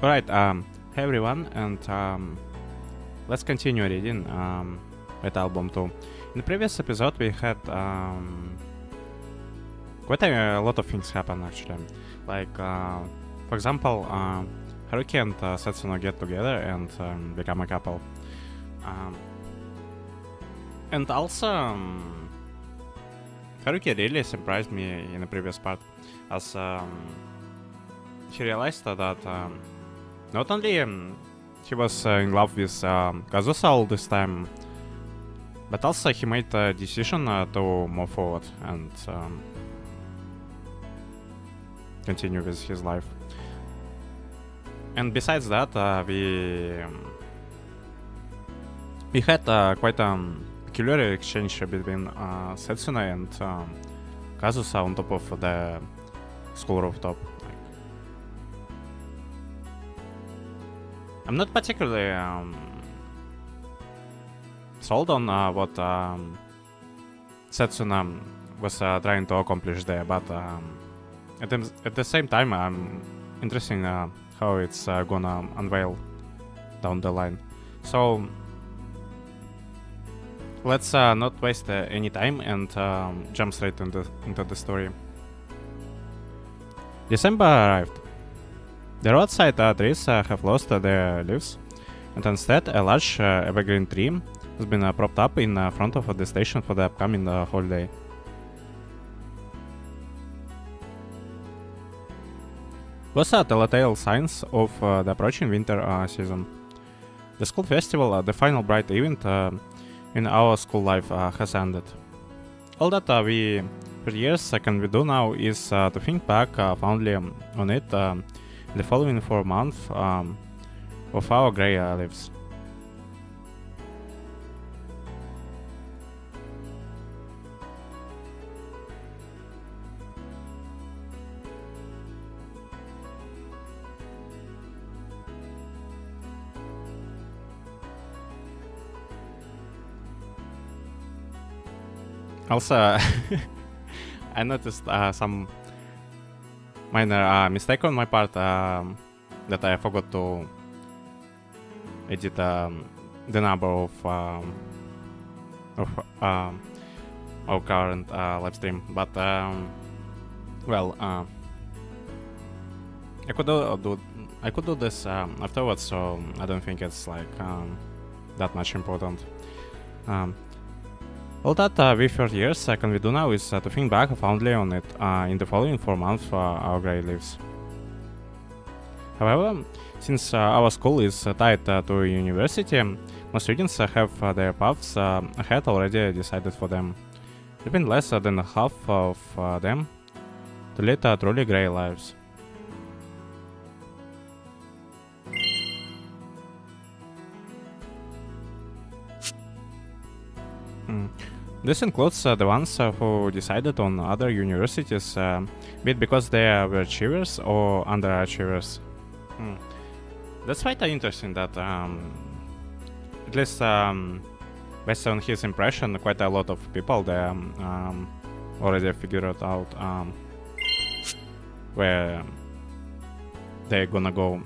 Alright, hey everyone, and let's continue reading that album too. In the previous episode, we had quite a lot of things happen actually. Like, for example, Haruki and Setsuna get together and become a couple. And also, Haruki really surprised me in the previous part, as he realized that not only he was in love with Kazusa all this time, but also he made a decision to move forward and continue with his life. And besides that, we had quite a peculiar exchange between Setsuna and Kazusa on top of the school rooftop. I'm not particularly sold on what Setsuna was trying to accomplish there, but at the same time, I'm interested in how it's gonna unveil down the line. So let's not waste any time and jump straight into the story. December arrived. The roadside trees have lost their leaves, and instead a large evergreen tree has been propped up in front of the station for the upcoming holiday. Those are telltale signs of the approaching winter season. The school festival, the final bright event in our school life, has ended. All that we for years can we do now is to think back fondly on it the following 4 months of our grey lives. Also, I noticed some minor mistake on my part that I forgot to edit the number of our current live stream, but well, I could do this afterwards, so I don't think it's like that much important. All that we for years can we do now is to think back fondly on it in the following 4 months for our grey lives. However, since our school is tied to a university, most students have their paths ahead already decided for them, leaving less than half of them to lead truly grey lives. This includes the ones who decided on other universities, be it because they were achievers or underachievers. That's quite interesting that, at least based on his impression, quite a lot of people there already figured out where they're gonna go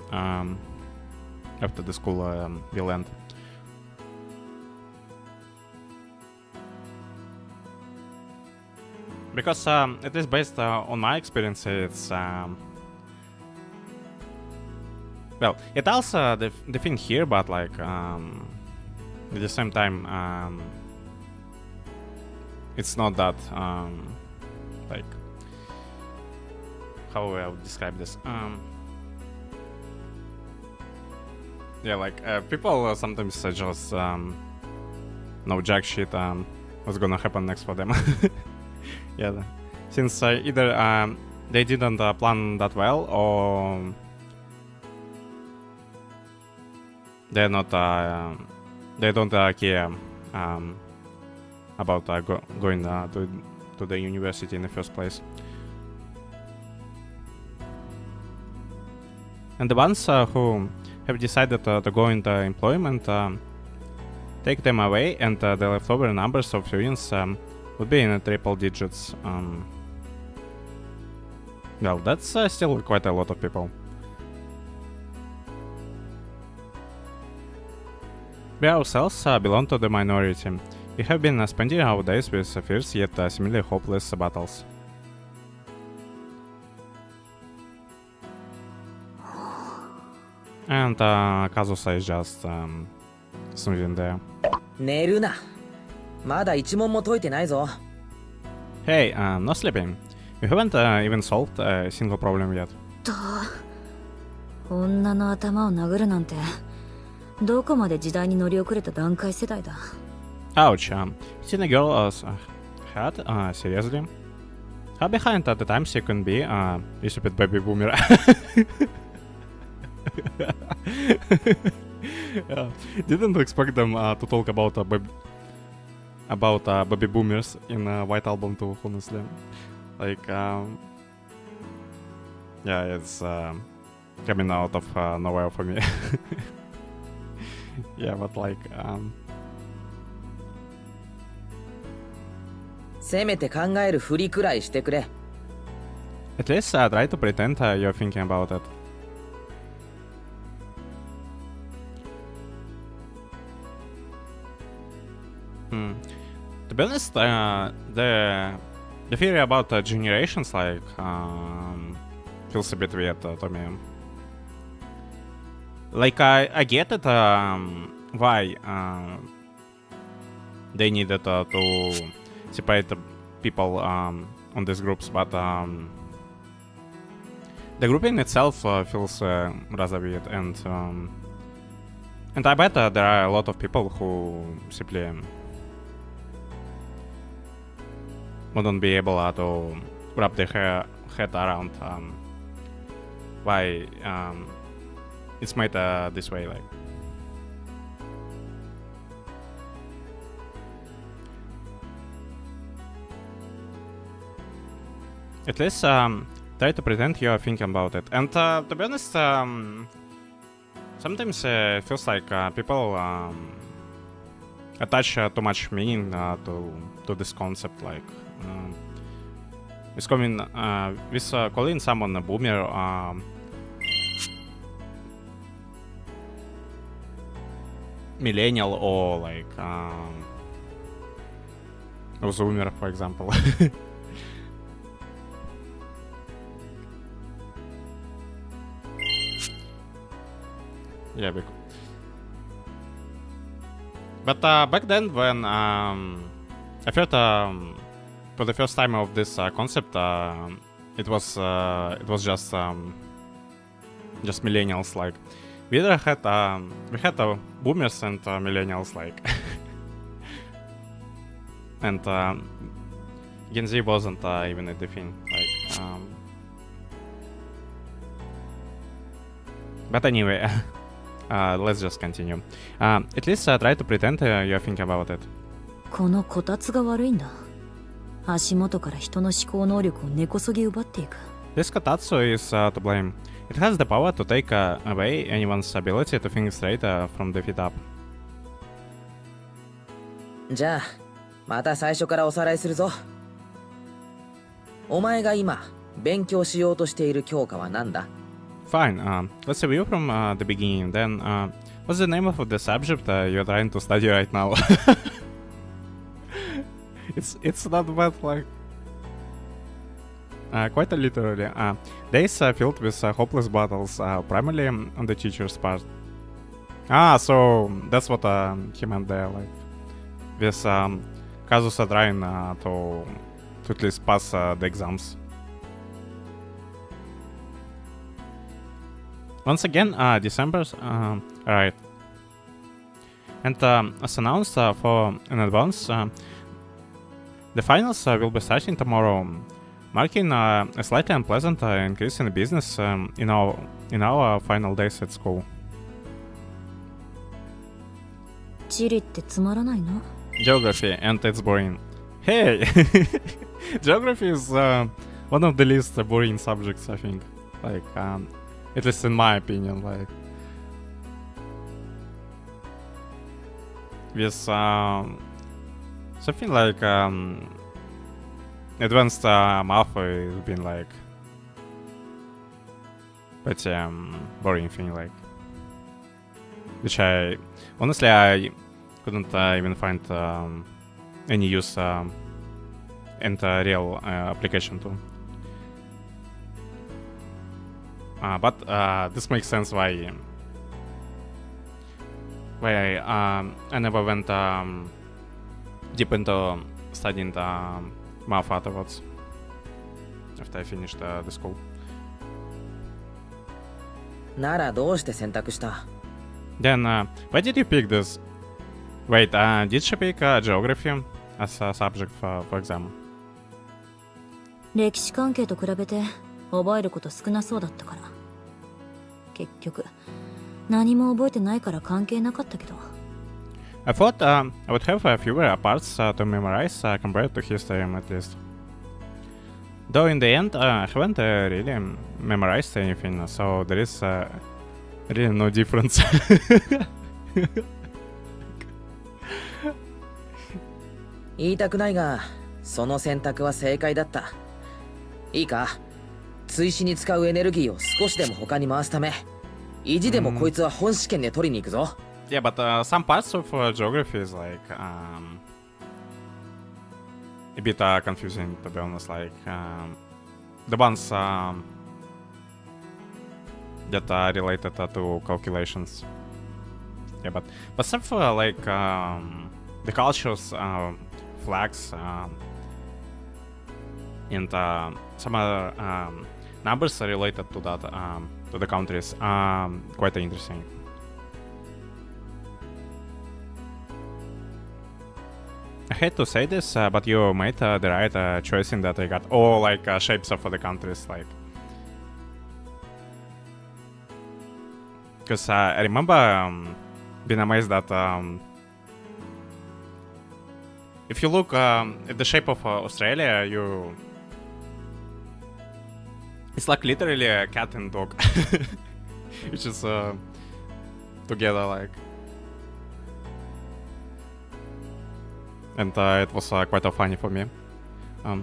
after the school will end. Because at least based on my experience, it's well, it also the thing here, but like at the same time, it's not that like how I would describe this. Yeah, like people sometimes just know jack shit what's gonna happen next for them. Yeah, since either they didn't plan that well, or they're not they don't care about going to the university in the first place. And the ones who have decided to go into employment take them away, and the leftover numbers of students would be in triple digits. Well, that's still quite a lot of people. We ourselves belong to the minority. We have been spending our days with fierce yet seemingly hopeless battles. And Kazusa is just snoozing there. 寝るな。まだ一問も解いてないぞ。 Hey, no sleeping. We haven't even solved a single problem yet. 女の頭を殴るなんてどこまで時代に乗り遅れた段階世代だ。 Ouch, hitting a girl's head? Seriously? How behind at the times you can be? You stupid baby boomer. Yeah, didn't expect them to talk about baby boomers in White Album too, honestly. Like, yeah, it's coming out of nowhere for me. Yeah, but like, せめて考えるふりくらいしてくれ。 at least try to pretend you're thinking about it. To be honest, the theory about generations like feels a bit weird to me. Like I get it why they needed to separate the people on these groups, but the grouping itself feels rather weird, and I bet there are a lot of people who simply wouldn't be able to wrap their head around why it's made this way. Like, at least try to pretend you're thinking about it. And to be honest, sometimes it feels like people attach too much meaning to this concept. Like, with calling someone a boomer, millennial, or like a zoomer, for example. Yeah, but back then, when I felt for the first time of this concept, it was just millennials. Like, we either had boomers and millennials, like, and Gen Z wasn't even a thing. Like, but anyway. Let's just continue. At least try to pretend you're thinking about it. このこたつが悪いんだ。足元から人の思考能力を根こそぎ奪っていく。 This Kotatsu is to blame. It has the power to take away anyone's ability to think straight from the feet up. じゃあ、また最初からおさらいするぞ。お前が今勉強しようとしている教科は何だ？ Fine, let's review from the beginning. Then, what's the name of the subject you're trying to study right now? It's not bad, like, quite literally. Days filled with hopeless battles, primarily on the teacher's part. So that's what he meant there, like, with Kazusa trying to at least pass the exams. Once again, December's right. And as announced for in advance, the finals will be starting tomorrow, marking a slightly unpleasant increase in business in our final days at school. 地理ってつまらないな。 Geography, and it's boring. Hey, geography is one of the least boring subjects, I think. Like, at least in my opinion, like, with something like advanced math has been like pretty boring thing, like. which I couldn't even find any use in the real application too. But this makes sense why I never went deep into studying the math afterwards, after I finished the school. ならどうして選択した？ Then, why did you pick this? Wait, did she pick geography as a subject for exam? 歴史関係と比べて覚えること少なそうだったから。結局何も覚えてないから関係なかったけど。I thought I would have fewer parts to memorize compared to history at least. Though in the end, I haven't really memorized anything, so there is really no difference. 言いたくないが、その選択は正解だった。いいか、追試に使うエネルギーを少しでも他に回すため、意地でもこいつは本試験で取りに行くぞ。Yeah, but some parts of geography is like a bit confusing, to be honest. Like the ones that are related to calculations. Yeah, but stuff like the cultures, flags, and some other numbers related to that, to the countries, quite interesting. I hate to say this, but you made the right choice in that regard. All like shapes of the countries, like. Because I remember being amazed that if you look at the shape of Australia, it's like literally a cat and dog, which is together like. And it was quite funny for me. I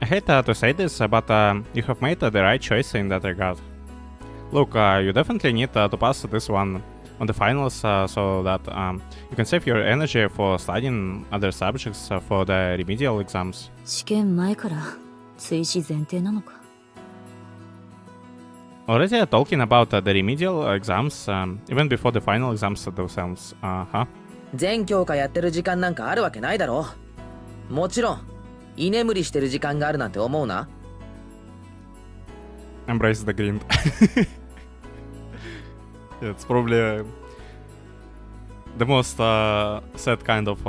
hate to say this, but you have made the right choice in that regard. Look, you definitely need to pass this one on the finals so that you can save your energy for studying other subjects for the remedial exams. 試験前から追試前提なのか。 Already talking about the remedial exams, even before the final exams themselves, huh? 全教科やってる時間なんかあるわけないだろ。もちろん居眠りしてる時間があるなんて思うな。 Embrace the grind. Yeah, it's probably the most sad kind of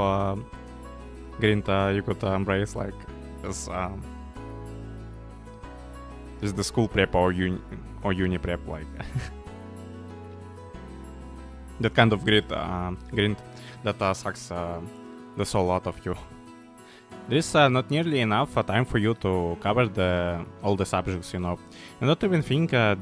grind you could embrace, like is the school prep or uni prep, like that kind of grind that sucks the soul out of you. There is not nearly enough time for you to cover all the subjects, you know. I don't even think there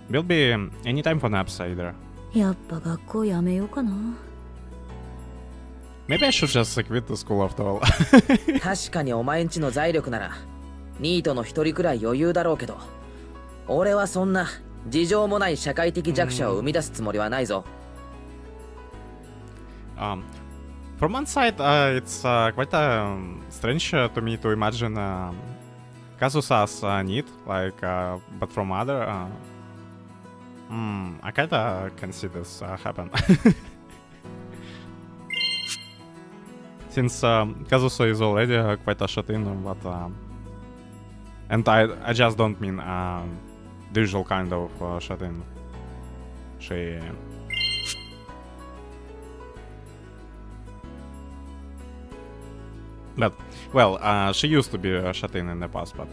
will be any time for naps either. やっぱ学校やめようかな。 Maybe I should just quit the school after all. 確かにお前んちの財力ならニートの一人くらい余裕だろうけど、俺はそんな事情もない社会的弱者を生み出すつもりはないぞ。From one side, it's quite strange to me to imagine Kazusa's need, like, but from other, I kinda can see this happen. Since Kazusa is already quite a shut-in, but and I just don't mean the usual kind of shut-in. She. But, well, she used to be shut in the past, but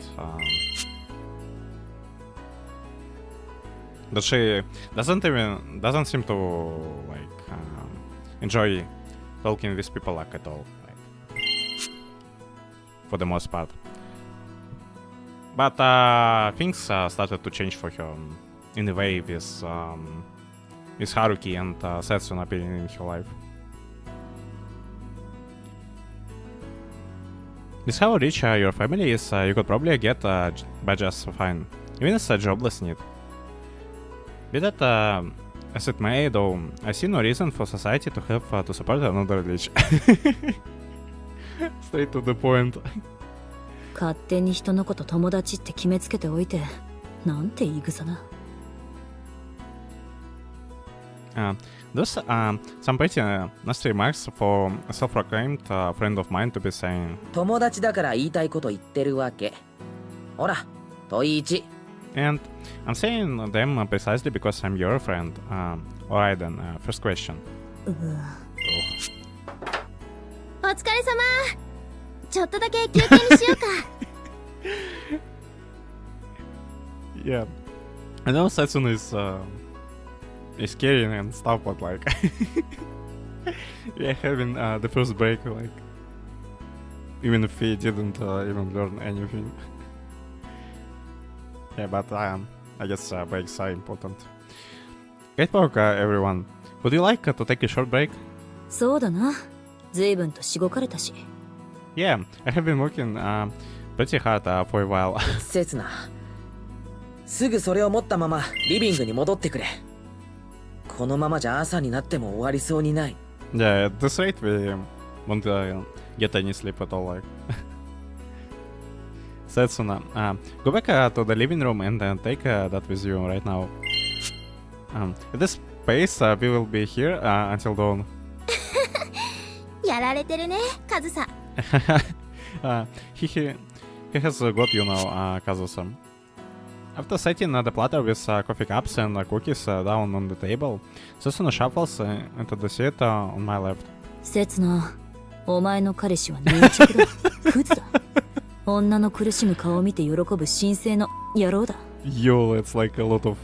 she doesn't seem to like enjoy talking with people like at all, like, for the most part. But things started to change for her in a way with Haruki and Setsuna appearing in her life. With how rich your family is, you could probably get by just fine, even as a jobless need. Be that as it may, though, I see no reason for society to have to support another rich. Straight to the point. 勝手に人のこと友達って決めつけておいて、なんて言い草な。Those some pretty nasty remarks for a self-proclaimed friend of mine to be saying. 友達だから言いたいこと言ってるわけ。ほら、問い1。And I'm saying them precisely because I'm your friend. Alright then, first question. お疲れ様。ちょっとだけ休憩にしようか。Yeah, I know Setsuna is caring and stuff, but like, yeah, having the first break, like, even if he didn't even learn anything. Yeah, but I guess breaks are important. Great work, everyone. Would you like to take a short break? そうだな。随分としごかれたし。Yeah, I have been working pretty hard for a while. せつな、すぐそれを持ったままリビングに戻ってくれ。このままじゃ朝になっても終わりそうにない。Yeah, at this rate we won't get any sleep at all, like. Setsuna, go back to the living room and take that with you right now. At this pace, we will be here until dawn. やられてるね、カズサ。He has got you now, Kazusa. After setting the platter with coffee cups and cookies down on the table, Setsuna shuffles into the seat on my left. せつな、お前の彼氏は粘着だ。クズだ。女の苦しむ顔を見て喜ぶ神聖の野郎だ。Yo, it's like a lot of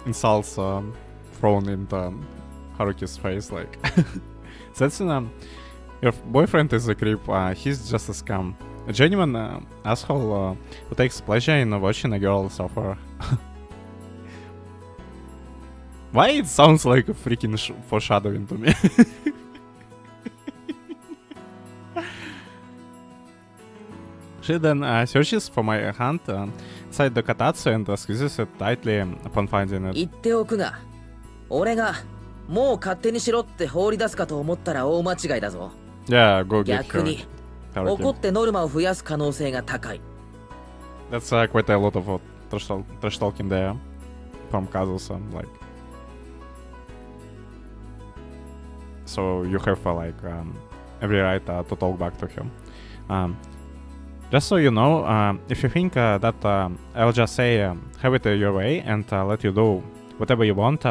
insults thrown into Haruki's face, like. Setsuna, your boyfriend is a creep, he's just a scum. A genuine asshole who takes pleasure in watching a girl suffer. Why it sounds like a freaking foreshadowing to me? She then searches for my hand inside the katatsu and squeezes it tightly upon finding it. 言っておくが、俺がもう勝手にしろって放り出すかと思ったら大間違いだぞ。Yeah, go get 逆 her. に Haruki. 怒ってノルマを増やす可能性が高い。That's quite a lot of trash talking there from Kazusa, like. So you have like every right to talk back to him. Just so you know, if you think that I'll just say have it your way and let you do whatever you want,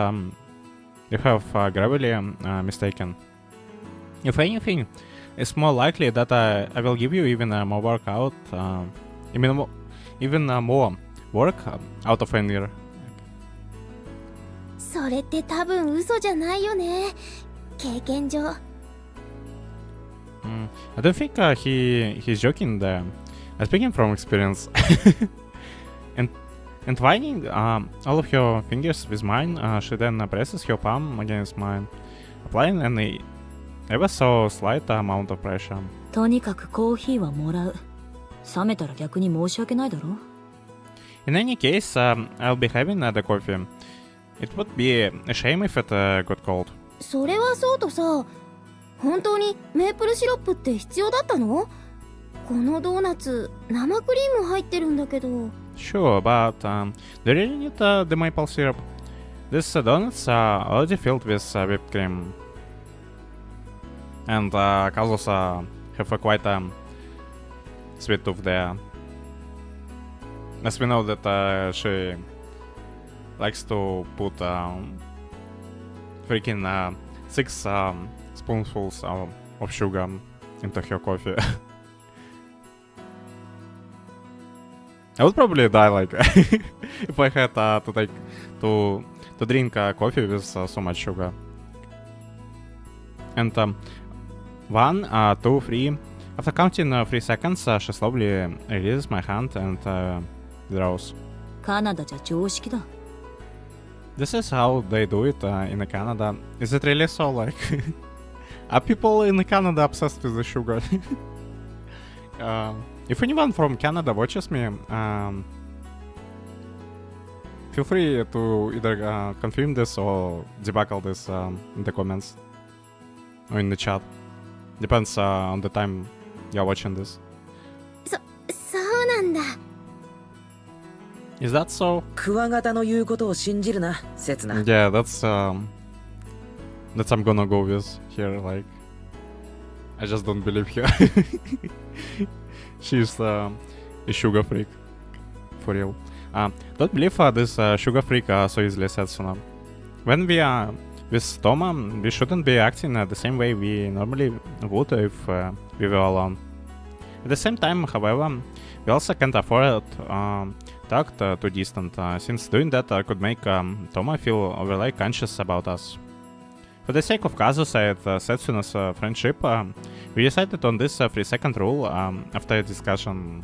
you have gravely mistaken. If anything, it's more likely that I will give you even more work out, even more work out of anger. それって多分嘘じゃないよね。経験上。I don't think he's joking there. Speaking from experience. and twining all of your fingers with mine, she then presses her palm against mine, applying an ever so slight amount of pressure. とにかくコーヒーはもらう。冷めたら逆に申し訳ないだろ。In any case, I'll be having the coffee. It would be a shame if it got cold. それはそうとさ、本当にメープルシロップって必要だったの？このドーナツ生クリーム入ってるんだけど。Sure, but do you really need the maple syrup? These donuts are already filled with whipped cream. And Kazusa have a quite sweet tooth there. As we know that she likes to put freaking 6 spoonfuls of sugar into her coffee. I would probably die like if I had to drink coffee with so much sugar. And 1, 2, 3. After counting 3 seconds, she slowly releases my hand and draws. カナダじゃ常識だ。This is how they do it in Canada. Is it really so? Like, Are people in Canada obsessed with the sugar? If anyone from Canada watches me, feel free to either confirm this or debug this in the comments or in the chat. Depends on the time you're watching this. そうなんだ。 Is that so? クワガタの言うことを信じるな、セツナ。 Yeah, that's I'm gonna go with here. Like, I just don't believe her. She's a sugar freak, for real. Don't believe this sugar freak so easily, Setsuna. When we are with Toma, we shouldn't be acting the same way we normally would if we were alone. At the same time, however, we also can't afford to act too distant, since doing that could make Toma feel overly conscious about us. For the sake of Kazusa and Setsuna's friendship, we decided on this 3-second rule after a discussion.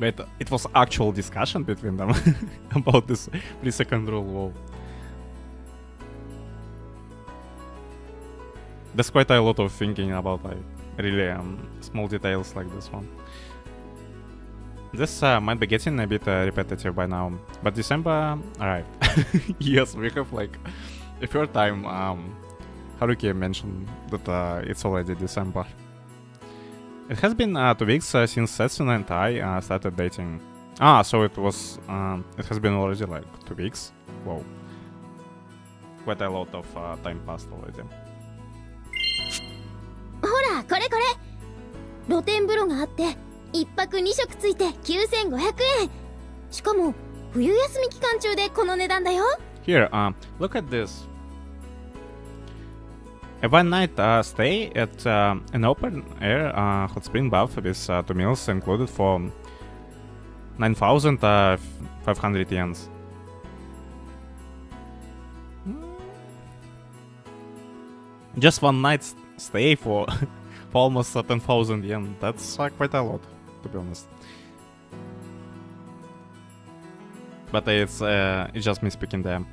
Wait, it was actual discussion between them about this 3-second rule. Whoa. There's quite a lot of thinking about like really small details like this one. This might be getting a bit repetitive by now, but December arrived. Yes, we have like a third time Haruki mentioned that it's already December. It has been 2 weeks since Setsuna and I started dating. So it has been already like 2 weeks. Wow. Quite a lot of time passed already. ほら、これこれ。露天風呂があって、1泊2食ついて9500円。しかも、冬休み期間中でこの値段だよ。Here, look at this. A one-night stay at an open-air hot spring bath with 2 meals included for 9,500 yens. Just one night stay for almost 10,000 yen. That's quite a lot, to be honest. But it's just me speaking there.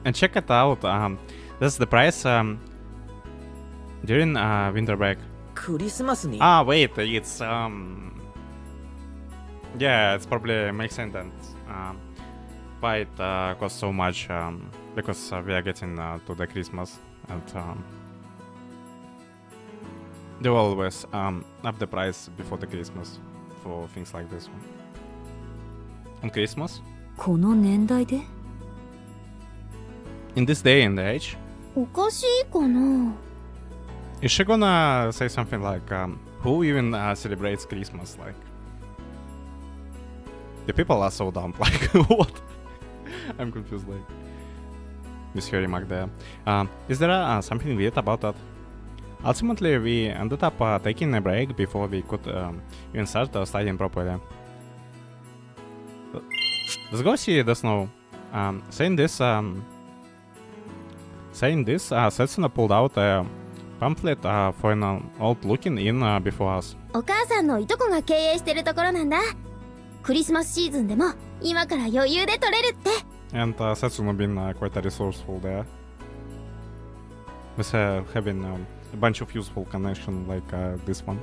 And check it out. That's the price during winter break. クリスマスに Wait, it's yeah, it's probably makes sense that why it costs so much because we are getting to the Christmas and they always up the price before the Christmas for things like this one. On Christmas? この年代で In this day and age? おかしいかな。 Is she gonna say something like, who even celebrates Christmas? Like, the people are so dumb. Like, what? I'm confused. Like, with her remark there. Is there something weird about that? Ultimately, we ended up taking a break before we could even start studying properly. Let's go see the snow. Saying this, Setsuna pulled out a pamphlet for an old-looking inn before us. お母さんのいとこが経営してるところなんだ。クリスマスシーズンでも今から余裕で取れるって。And Setsuna been quite resourceful there. With having a bunch of useful connections like this one.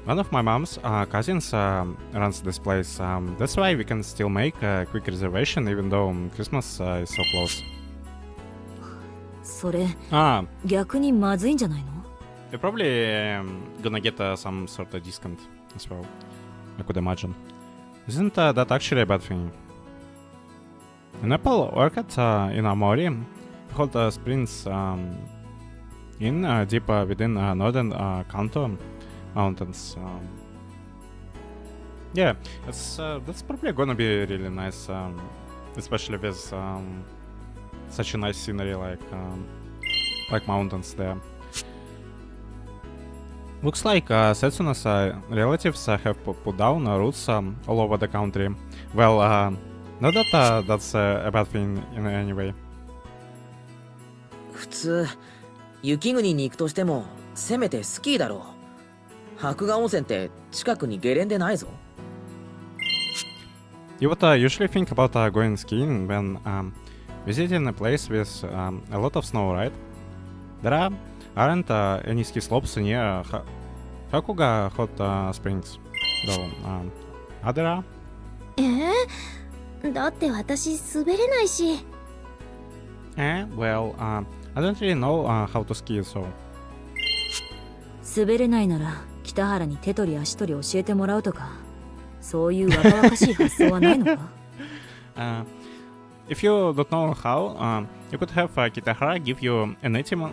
One of my mom's cousins runs this place. That's why we can still make a quick reservation even though Christmas is so close. それ Ah, 逆にまずいんじゃないの you're probably gonna get some sort of discount as well, I could imagine. Isn't that actually a bad thing? An apple orchard in Amori, hot springs in deep within northern Kanto mountains. Yeah, that's probably gonna be really nice, especially with such a nice scenery like mountains there. Looks like Setsuna's relatives have put down roots all over the country. Well, not that that's a bad thing in any way. 普通雪国に行くとしてもせめてスキーだろう。白岩温泉って近くにゲレンデないぞ。You would usually think about going skiing when visiting a place with a lot of snow, right? There aren't any ski slopes near Hakuga Hot Springs, though. Are there? だって私滑れないし。Well, I don't really know how to ski, so. 滑れないなら北原に手取り足取り教えてもらうとか、そういう若々しい発想はないのか？ If you don't know how, you could have Kitahara give you an intimate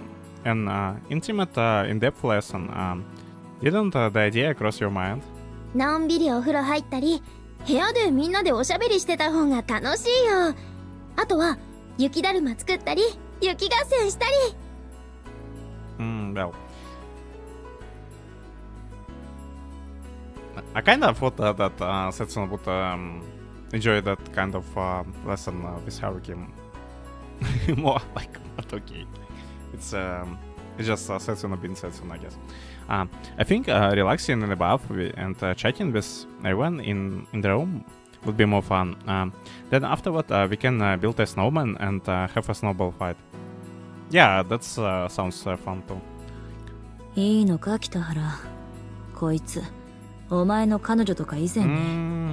in-depth lesson. Didn't the idea cross your mind? のんびりお風呂入ったり、部屋でみんなでおしゃべりしてた方が楽しいよ。あとは雪だるま作ったり、雪合戦したり。Well, I kind of thought that Setsuna would enjoy that kind of lesson with Haruki more, like, but okay. It's just Setsuna being Setsuna, I guess. I think relaxing in the bath and chatting with everyone in the room would be more fun. Then afterward, we can build a snowman and have a snowball fight. Yeah, that sounds fun too. いいのか北原。こいつお前の彼女とか以前で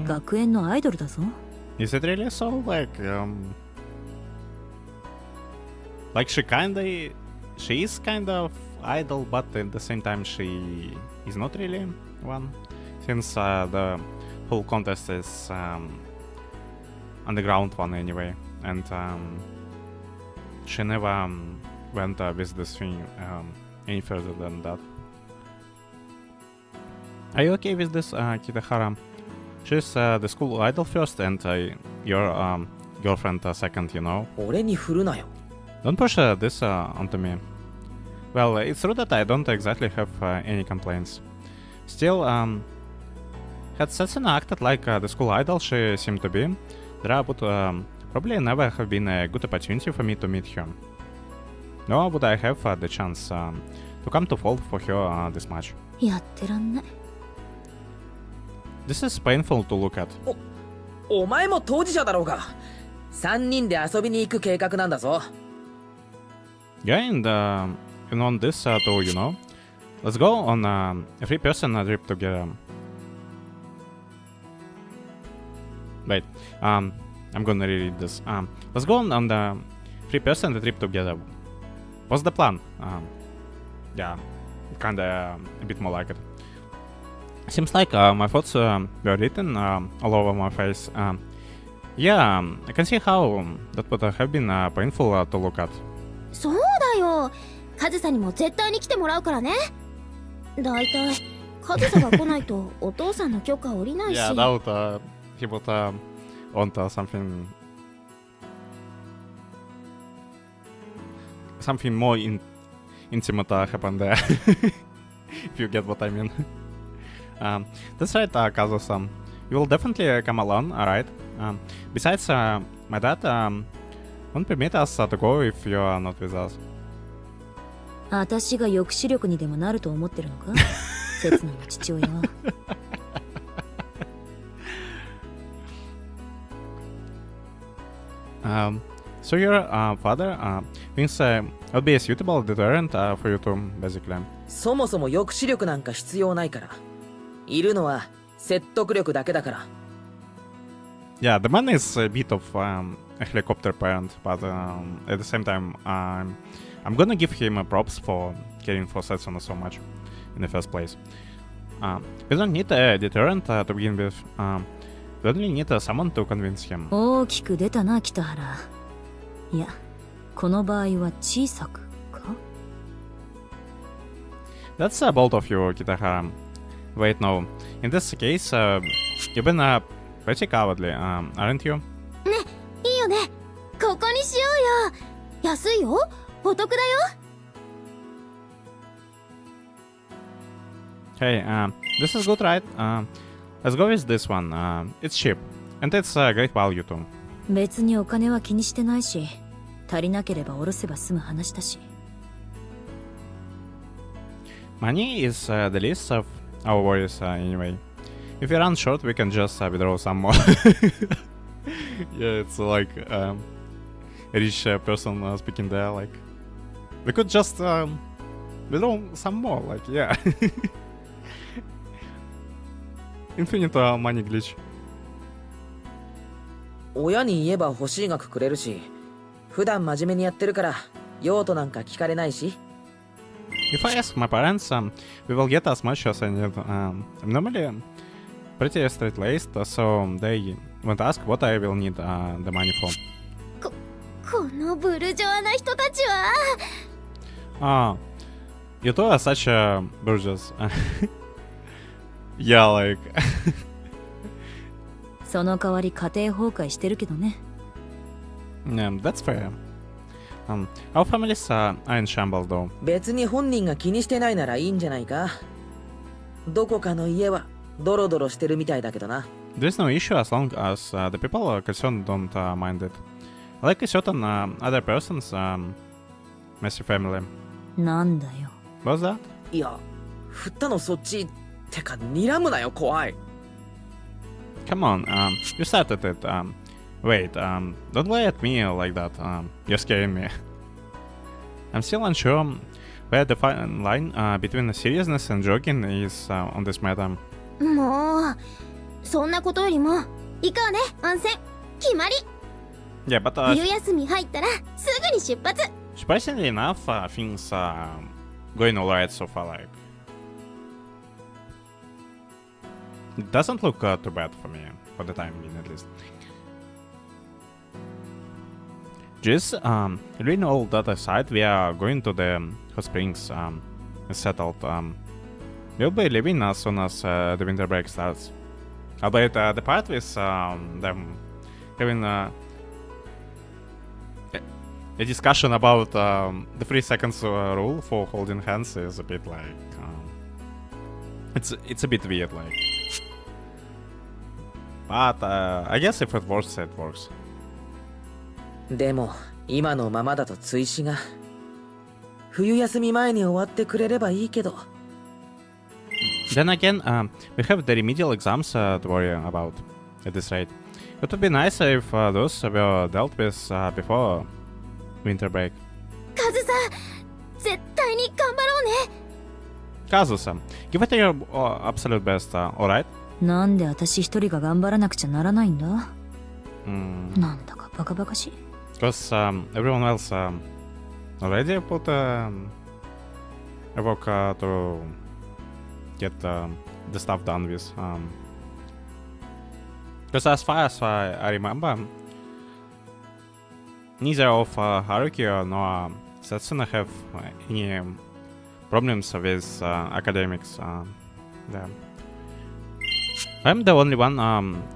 学園のアイドルだぞ。Is it really so? Like she is kind of idol, but at the same time she is not really one, since the whole contest is underground one anyway, and she never went with this thing any further than that. Are you okay with this, Kitahara? She's the school idol first and your girlfriend second, you know? 俺に振るなよ。 Don't push this onto me. Well, it's true that I don't exactly have any complaints. Still, had Setsuna acted like the school idol she seemed to be, there would probably never have been a good opportunity for me to meet her. Nor would I have the chance to come to fall for her this much. やってらんない。This is painful to look at. お前も当事者だろうが。3人で遊びに行く計画なんだぞ。Yeah, and on this too, you know. Let's go on a 3-person trip together. Wait, I'm gonna reread this. Let's go on the 3-person trip together. What's the plan? Yeah, kinda a bit more like it. Seems like my thoughts were written all over my face. Yeah, I can see how that would have been painful to look at. そうだよ。カズサにも絶対に来てもらうからね。だいたいカズサが来ないとお父さんの許可下りないし。Yeah, that would he would want something more intimate happen there. If you get what I mean. That's right, Kazusa. You will definitely come along, alright? Besides, my dad won't permit us to go if you are not with us. 私が抑止力にでもなると思ってるのか？刹那の父親は。So your father thinks it'll be a suitable deterrent for you too, basically. そもそも抑止力なんか必要ないから。いるのは説得力だけだから。Yeah, the man is a bit of a helicopter parent, but at the same time, I'm gonna give him props for caring for Setsuna so much in the first place. We don't need a deterrent to begin with. We only need someone to convince him. 大きく出たな北原。いや、この場合は小さくか？ That's bold of you, Kitahara. Wait, no. In this case, you've been pretty cowardly, aren't you? ね、いいよね。ここにしようよ。安いよ。お得だよ。Hey, this is good, right? Let's go with this one. It's cheap, and it's great value too. 別にお金は気にしてないし、足りなければ下ろせば済む話だし。Money is the least of our worries anyway. If we run short, we can just withdraw some more. Yeah, it's like a rich person speaking there. Like, we could just withdraw some more. Like, yeah. Infinite money glitch. 親に言えば欲しい額くれるし、普段真面目にやってるから用途なんか聞かれないし。 If I ask my parents, we will get as much as I need. I'm normally pretty straight-laced, so they won't ask what I will need the money for. このブルジョアな人たちは。You two are such burgers. Yeah, like. その代わり家庭崩壊してるけどね。Yeah, that's fair. Our families are in shambles though. 別に本人が気にしてないならいいんじゃないか。どこかの家はドロドロしてるみたいだけどな。There's no issue as long as the people concerned don't mind it. Like a certain other person's messy family. なんだよ。What's that? いや、振ったのそっちってか睨むなよ怖い。Come on, you started it. Wait, don't lie at me like that. You're scaring me. I'm still unsure where the fine line between seriousness and joking is on this matter. もうそんなことよりも行こうね温泉決まり。 Yeah, but 冬休み入ったらすぐに出発。 surprisingly enough, things are going alright so far. Like, it doesn't look too bad for me for the time being, at least. Just leaving all that aside, we are going to the hot springs. It's settled. We'll be leaving as soon as the winter break starts. Albeit the part with them having a discussion about the 3 seconds rule for holding hands is a bit like it's a bit weird, like. But I guess if it works, it works. でも今のままだと追試が冬休み前に終わってくれればいいけど。 Then again, we have the remedial exams to worry about at this rate. It would be nice if those were dealt with before winter break. カズさ絶対に頑張ろうね。 Kazusa, give it your absolute best, alright? なんで私一人が頑張らなくちゃならないんだ。 なんだかバカバカしい。 Because everyone else already put a work to get the stuff done with. Because as far as I remember, neither of Haruki nor Setsuna have any problems with academics. Yeah. I'm the only one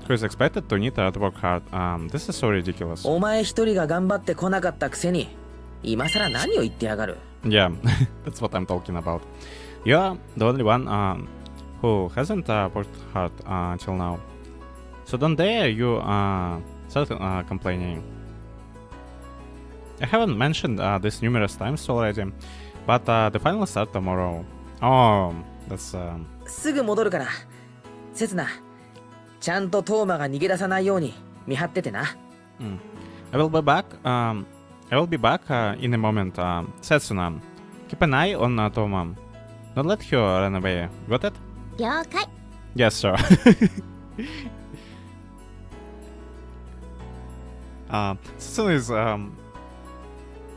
who is expected to need to work hard. This is so ridiculous. お前一人が頑張ってこなかったくせに今さら何を言ってやがる。 Yeah, that's what I'm talking about. You're the only one who hasn't worked hard till now. So don't dare you start complaining. I haven't mentioned this numerous times already, but the finals start tomorrow. Oh, that's... すぐ戻るからセツナ、ちゃんとトーマが逃げ出さないように見張っててな。I will be back. I will be back in a moment. Setsuna, keep an eye on Toma. Don't let her run away. Got it? 了解。 Yes, sir. Setsuna is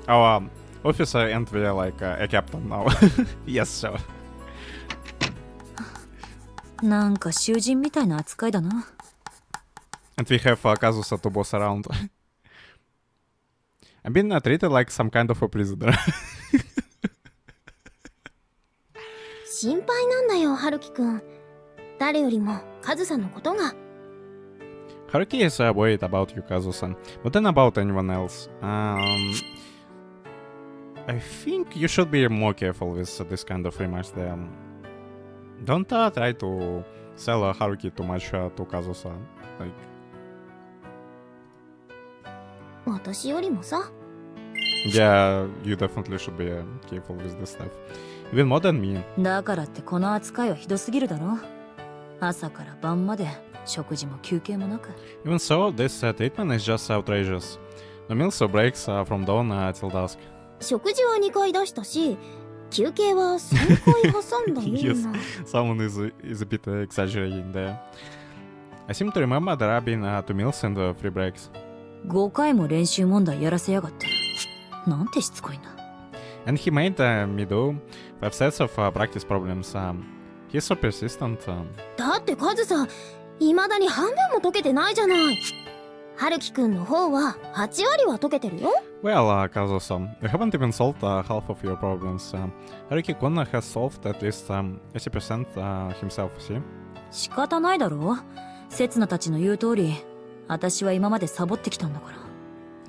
our officer, and we are like a captain now. Yes, sir. なんか囚人みたいな扱いだな。 And we have Kazusa to boss around. I'm being treated like some kind of a prisoner. 心配なんだよ、春樹くん。誰よりもカズさんのことが。 Haruki is worried about you, Kazusa, but then about anyone else. I think you should be more careful with this kind of remarks there. Don't try to sell Haruki too much to Kazusa. Like, 私よりもさ。 yeah, you definitely should be careful with this stuff. even more than me. だからってこの扱いはひどすぎるだろ。朝から晩まで食事も休憩もなく。 Even so, this treatment is just outrageous. No meals or breaks from dawn till dusk. 食事は2回出したし、休憩は3回挟んだような。Someone is a bit exaggerating there. I seem to remember there have been 2 meals and 3 breaks. 5回も練習問題やらせやがって。なんてしつこいんだ。 And he made me do 5 sets of practice problems. He's so persistent. だってカズさ、未だに半分も解けてないじゃない。春樹くんの方は8割は解けてるよ。Well, Kazusa, you haven't even solved half of your problems. Haruki-kun has solved at least 80% himself, see? 仕方ないだろ。刹那たちの言う通り、私は今までサボってきたんだから。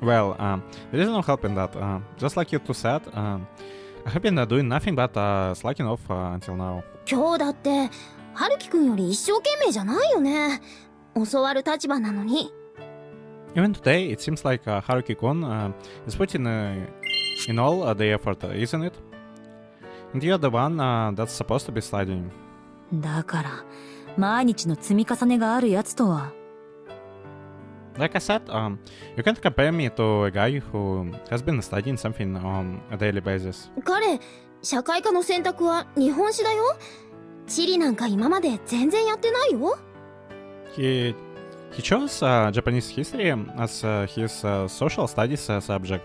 Well, there is no help in that. Just like you two said, I have been doing nothing but slacking off until now. 今日だって春樹くんより一生懸命じゃないよね。教わる立場なのに。Even today, it seems like Haruki-kun is putting in all the effort, isn't it? And you're the one that's supposed to be studying. だから、毎日の積み重ねがあるやつとは。Like I said, you can't compare me to a guy who has been studying something on a daily basis. 彼、社会科の選択は日本史だよ。地理なんか今まで全然やってないよ。He chose Japanese history as his social studies subject.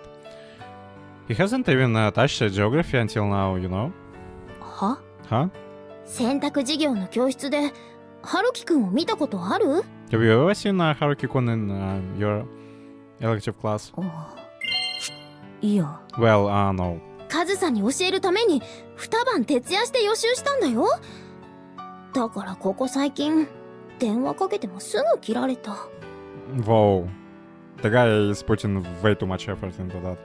He hasn't even touched geography until now, you know? は？ Huh? 選択授業の教室で春樹くんを見たことある？ Have you ever seen Haruki-kun in your elective class? いや。Well, no. カズさんに教えるために2晩徹夜して予習したんだよ。だからここ最近電話かけてもすぐ切られた。 Whoa. The guy is putting way too much effort into that.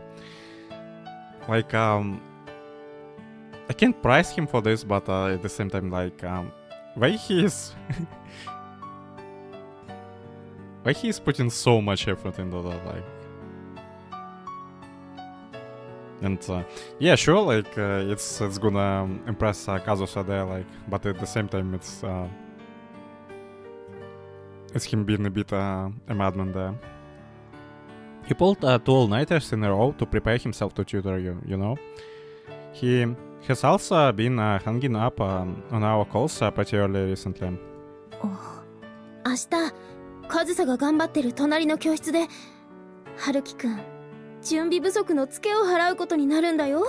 Like, I can't praise him for this, but at the same time, like, why he is... why he is putting so much effort into that, like... And, yeah, sure, like, it's gonna impress Kazusa there, like, but at the same time, it's him being a bit a madman there. He pulled 2 all-nighters in a row to prepare himself to tutor you know? He has also been hanging up on our calls pretty early recently. 明日カズサが頑張ってる隣の教室で春樹くん準備不足のツケを払うことになるんだよ。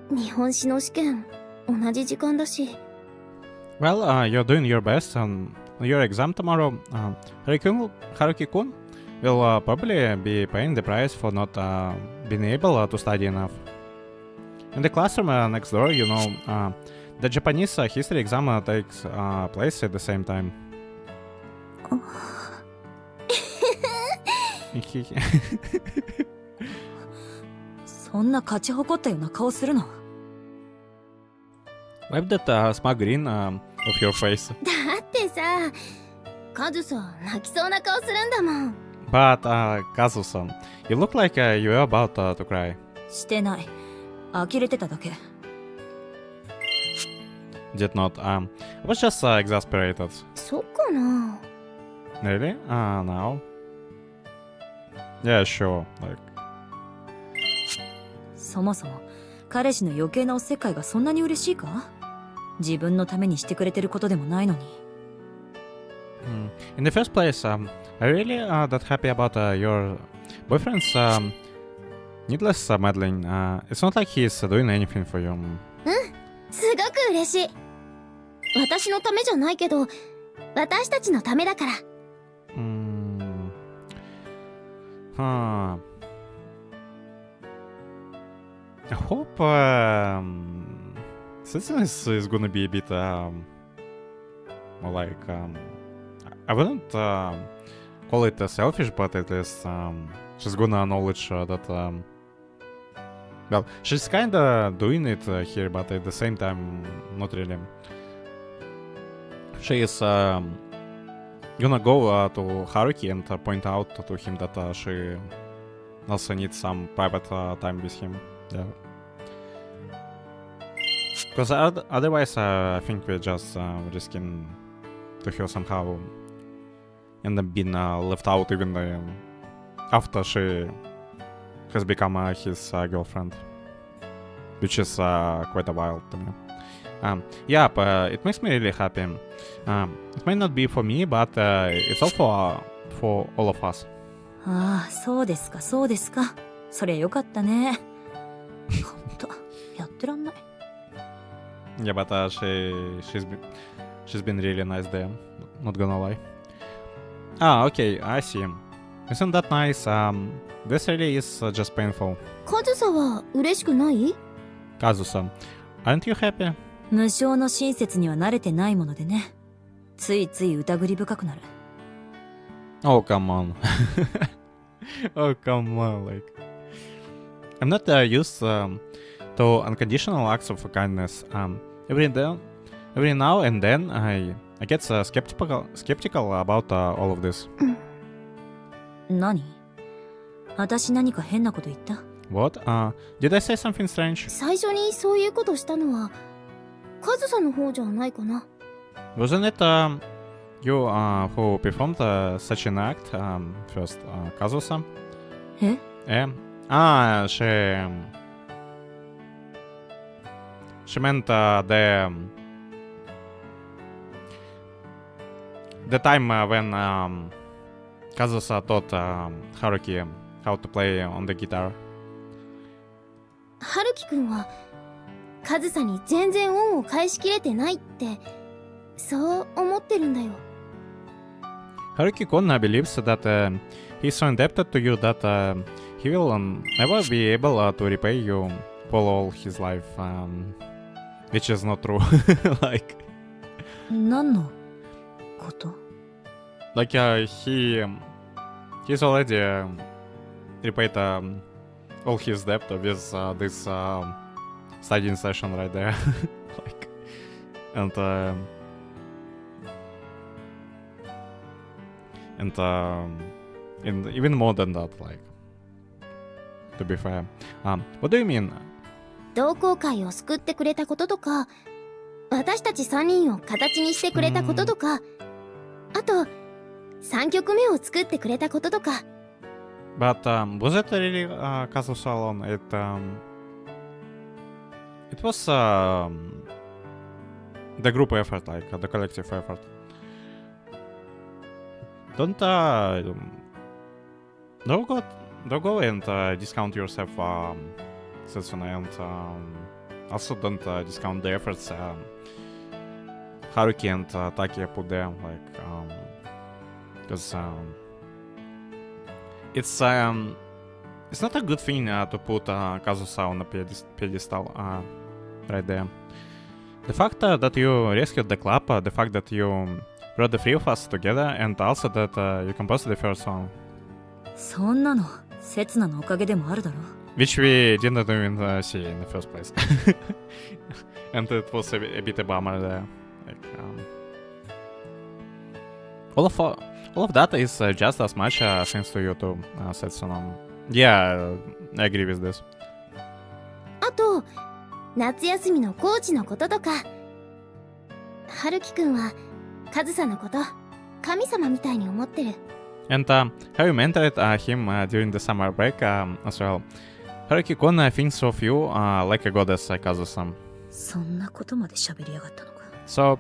日本史の試験同じ時間だし。 Well, you're doing your best on your exam tomorrow. Haruki-kun will probably be paying the price for not being able to study enough. In the classroom next door, you know, the Japanese history exam takes place at the same time. そんな勝ち誇ったような顔するな。 Wipe that smug grin off your face. だってさ、カズサ泣きそうな顔するんだもん。 But, Kazusa, you look like you were about to cry. してない。呆れてただけ。 Did not. I was just exasperated. そっかな。 Really? Now? Yeah, sure. Like. そもそも彼氏の余計なおせっかいがそんなに嬉しいか？自分のためにしてくれてることでもないのに。In the first place, I'm really that happy about your boyfriend's needless meddling. It's not like he's doing anything for you. すごく嬉しい。私のためじゃないけど、私たちのためだから。Huh. I hope Setsuna is gonna be a bit more like I wouldn't call it selfish, but at least she's gonna acknowledge that well, she's kinda doing it here, but at the same time, not really. She is gonna go to Haruki and point out to him that she also needs some private time with him. Yeah. Because otherwise, I think we're just risking to her somehow end up being left out even after she has become his girlfriend, which is quite a while to me. Yeah, but it makes me really happy. It might not be for me, but it's all for all of us. ああ、そうですか、そうですか。そりゃよかったね。ほんと、やってらんない。Yeah, but she's been really nice there. Not gonna lie. Okay, I see. Isn't that nice? This really is just painful. カズサは嬉しくない？ Kazusa, aren't you happy? 無償の親切には慣れてないものでね。ついつい疑り深くなる。Oh, come on. Oh, come on. Like, I'm not used to unconditional acts of kindness. Every now and then, I get skeptical about all of this. 何？私何か変なこと言った？ What? Did I say something strange? 最初にそういうことしたのはカズサの方じゃないかな。 Wasn't it you who performed such an act first, Kazusa? え？ Yeah. She meant the time when Kazusa taught Haruki how to play on the guitar. ハルキ君はカズサに全然恩を返しきれてないってそう思ってるんだよ。 Haruki-kun believes that he's so indebted to you that he will never be able to repay you for all his life, which is not true. Like, 何のこと？ like he's already repaid all his debt with this studying session right there. Like, and even more than that, like, to be fair. What do you mean? 同好会を救ってくれたこととか、私たち3人を形にしてくれたこととか、あと3曲目を作ってくれたこととか。 But was it really Kazusa alone? It was the group effort, like the collective effort. Don't go and discount yourself, Setsuna, and also don't discount the efforts Haruki and Taki put there, like, because it's not a good thing to put Kazusa on a pedestal right there. The fact that you rescued the club, the fact that you brought the three of us together, and also that you composed the first song. そんなの、セツナのおかげでもあるだろ。 Which we didn't even see in the first place. And it was a bit a bummer there. Like, all of that is just as much thanks to you too, Setsuna. Yeah, I agree with this. あと夏休みのコーチのこととか、ハルキ君はカズサのこと神様みたいに思ってる。 And how you mentored him during the summer break as well. Haruki-kun thinks of you like a goddess, Kazusa. そんなことまで喋りやがったのか。 So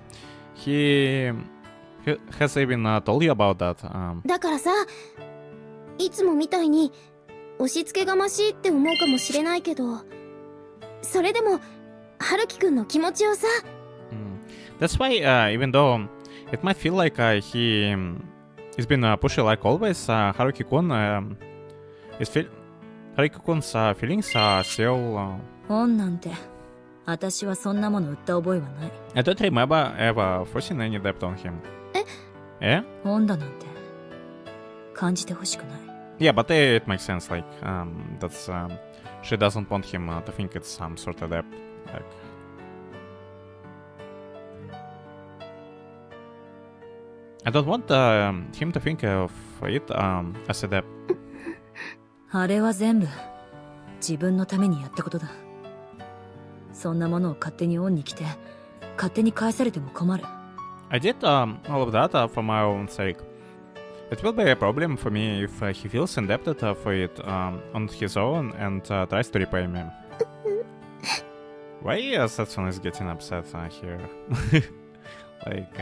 he has even told you about that. だからさ、いつもみたいに押し付けがましいって思うかもしれないけど、それでもハルキ君の気持ちをさ。That's why even though it might feel like he's been pushy like always, Haruki-kun Haruki-kun's feelings are still. 本なんて、私はそんなもの売った覚えはない。I don't remember ever forcing any debt on him. え？本だなんて感じてほしくない。 Yeah, but it makes sense. Like that's she doesn't want him to think it's some sort of debt. Like. I don't want him to think of it as a debt. あれは全部自分のためにやったことだ。そんなものを勝手にオンに来て勝手に返されても困る。 I did all of that for my own sake. It will be a problem for me if he feels indebted for it on his own and tries to repay me. Why Setsuna is getting upset here? Like,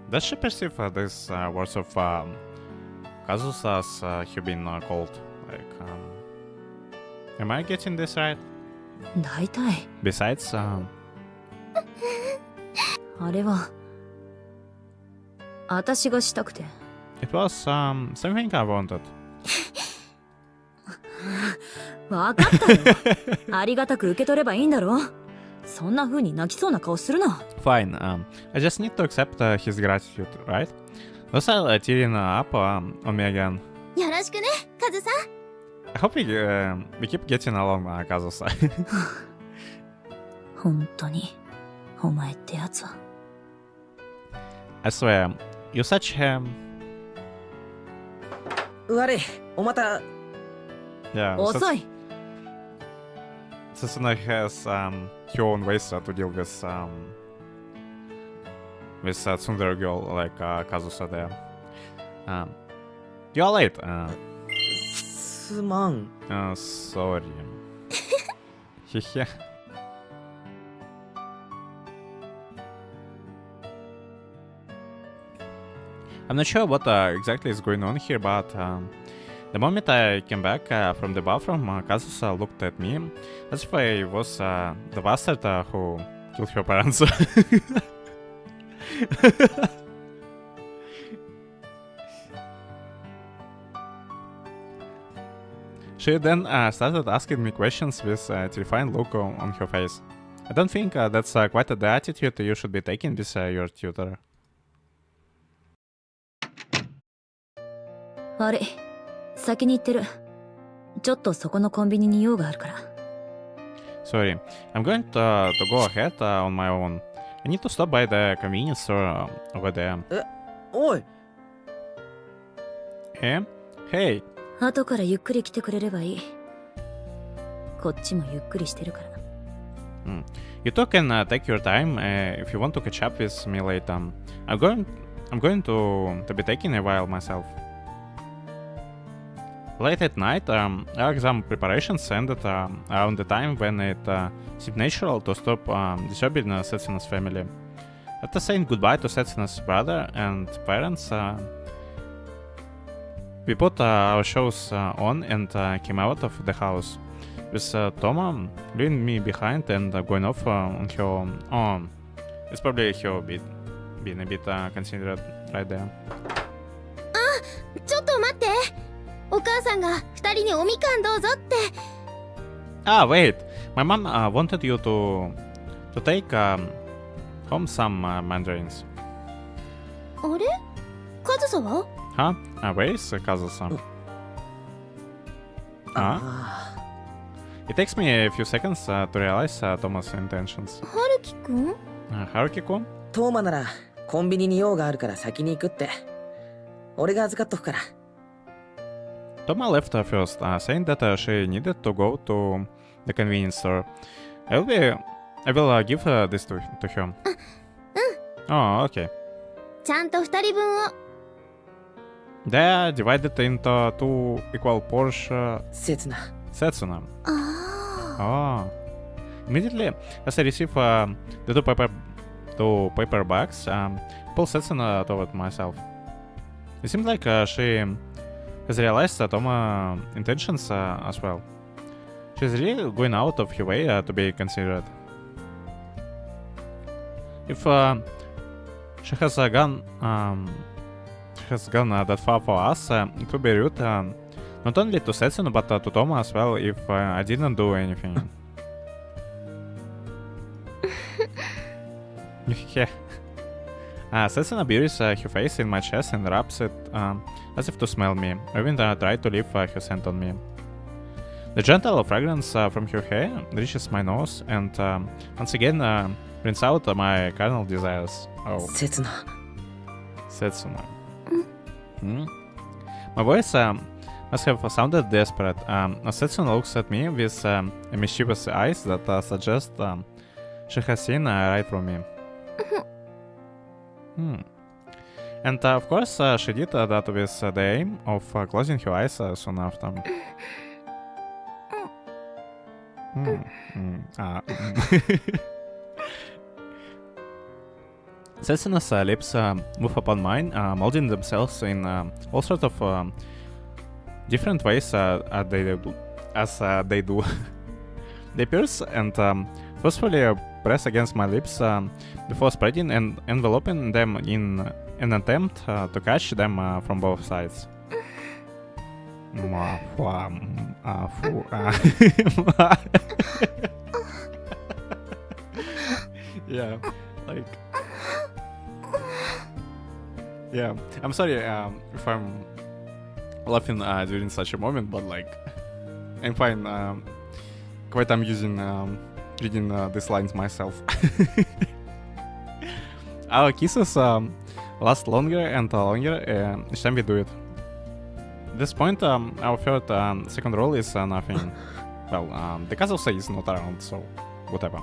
does she perceive these words of Kazusa as have been called? Like, am I getting this right? 大体 Besides, あれは私がしたくて。 it was something I wanted. わかったよ。ありがたく受け取ればいいんだろ。そんな風に泣きそうな顔するな。 Fine, I just need to accept his gratitude, right? Those are tearing up on me again. よろしくね、カズさん。 I hope we keep getting along, Kazusa. 本当にお前ってやつは。 I swear, you're such a... 悪い、おまた。 Yeah, 遅い。 Setsuna has her own ways to deal with tsundere girl like Kazusa there. You're late. すまん。 Sorry. Hehe. I'm not sure what exactly is going on here, but the moment I came back from the bathroom, Kazusa looked at me as if I was the bastard who killed her parents. She then started asking me questions with a terrifying look on her face. I don't think that's quite the attitude you should be taking with your tutor. 悪い、先に行ってる。ちょっとそこのコンビニに用があるから。 Sorry, I'm going to go ahead on my own. I need to stop by the convenience store over there. おい、 Hey? Hey! 後からゆっくり来てくれればいい。こっちもゆっくりしてるから。You two can take your time if you want to catch up with me later. I'm going to be taking a while myself. Late at night, our exam preparations ended around the time when it seemed natural to stop disturbing Setsuna's family. After saying goodbye to Setsuna's brother and parents, we put our shows on and came out of the house, with Toma leaving me behind and going off on her own. Oh, it's probably her being a bit considerate right there. ちょっと待って。お母さんが2人におみかんどうぞって。 Ah, wait! My mom wanted you to take home some mandarins. あれカズサは？ Huh? Where is Kazusa? Huh? あ It takes me a few seconds to realize Toma's intentions. ハルキくん？ Haruki-kun? トーマならコンビニに用があるから先に行くって。俺が預かっとくから。 Toma left first, saying that she needed to go to the convenience store. I will give this to her. Oh, okay. ちゃんと2人分を。 They are divided into two equal portions. 刹那。 Setsuna. ああ。 Oh. Immediately, as I receive the two paper bags, pull Setsuna toward myself. It seems like she has realized Toma's intentions as well. She's really going out of her way to be considerate. If she has gone that far for us, it would be rude not only to Setsuna but to Toma as well if I didn't do anything. Yeah. Setsuna buries her face in my chest and rubs it as if to smell me, even try to leave her scent on me. The gentle fragrance from her hair reaches my nose and once again brings out my carnal desires. Oh, 刹那。 Setsuna. My voice must have sounded desperate. Setsuna looks at me with mischievous eyes that suggest she has seen right through me. And of course, she did that with the aim of closing her eyes soon after. Setsuna's lips move upon mine, molding themselves in all sorts of different ways as they do. They pierce and forcefully press against my lips before spreading and enveloping them in an attempt to catch them from both sides. Yeah, like... Yeah, I'm sorry if I'm laughing during such a moment, but like, I'm fine. Quite I'm using reading these lines myself. Our kisses last longer and longer each time we do it. At this point, our third second rule is nothing. Well, the Kazusa is not around, so whatever.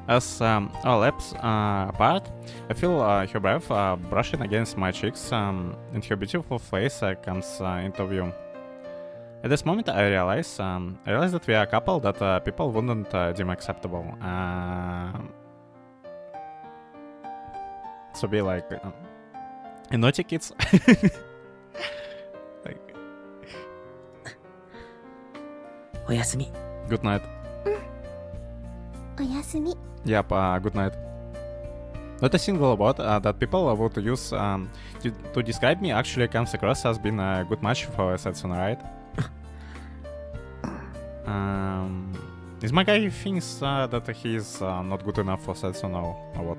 As our lips apart, I feel her breath brushing against my cheeks, and her beautiful face comes into view. At this moment, I realize that we are a couple that people wouldn't deem acceptable. So be like naughty kids. Like, おやすみ。 good night. おやすみ。 Yep, good night. Not a single word that people would use to describe me actually comes across as being a good match for Setsuna, right? Is my guy thinks that he's not good enough for Setsuna or what?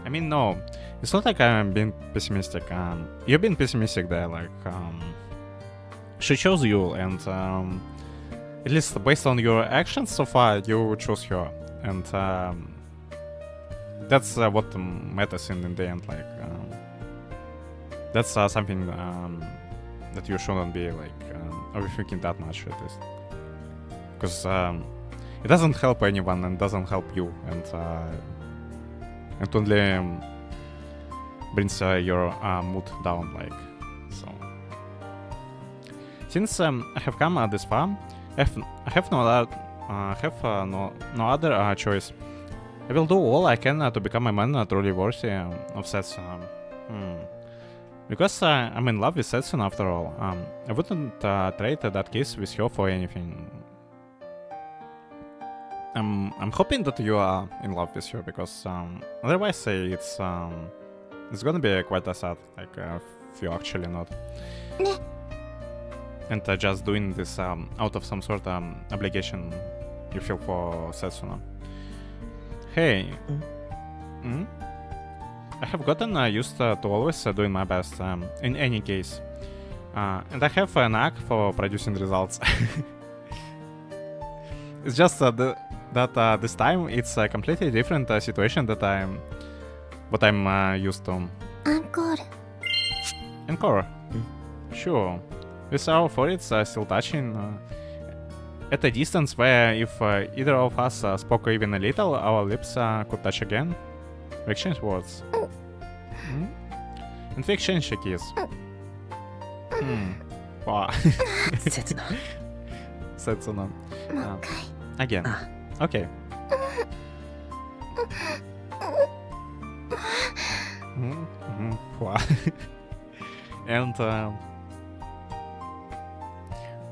I mean, no. It's not like I'm being pessimistic. You're being pessimistic there, like... she chose you, and at least based on your actions so far, you chose her. And that's what matters in the end, like... that's something that you shouldn't be, like, overthinking that much, at least. Because it doesn't help anyone and doesn't help you, and it only brings your mood down, like, so. Since I have come this far, I have no other choice. I will do all I can to become a man truly worthy of Setsuna. Because I'm in love with Setsuna after all. I wouldn't trade that kiss with her for anything. I'm hoping that you are in love with her, because otherwise it's gonna be quite a sad, like if you're actually not. And just doing this out of some sort of obligation you feel for Setsuna. Hey. I have gotten used to always doing my best in any case. And I have a knack for producing results. It's just that this time it's a completely different situation that I'm used to. Encore. Sure. With our foreheads still touching at a distance where if either of us spoke even a little, our lips could touch again. We exchange words. And we exchange a kiss. Wow. Setsuna. Again. Okay. Wow. And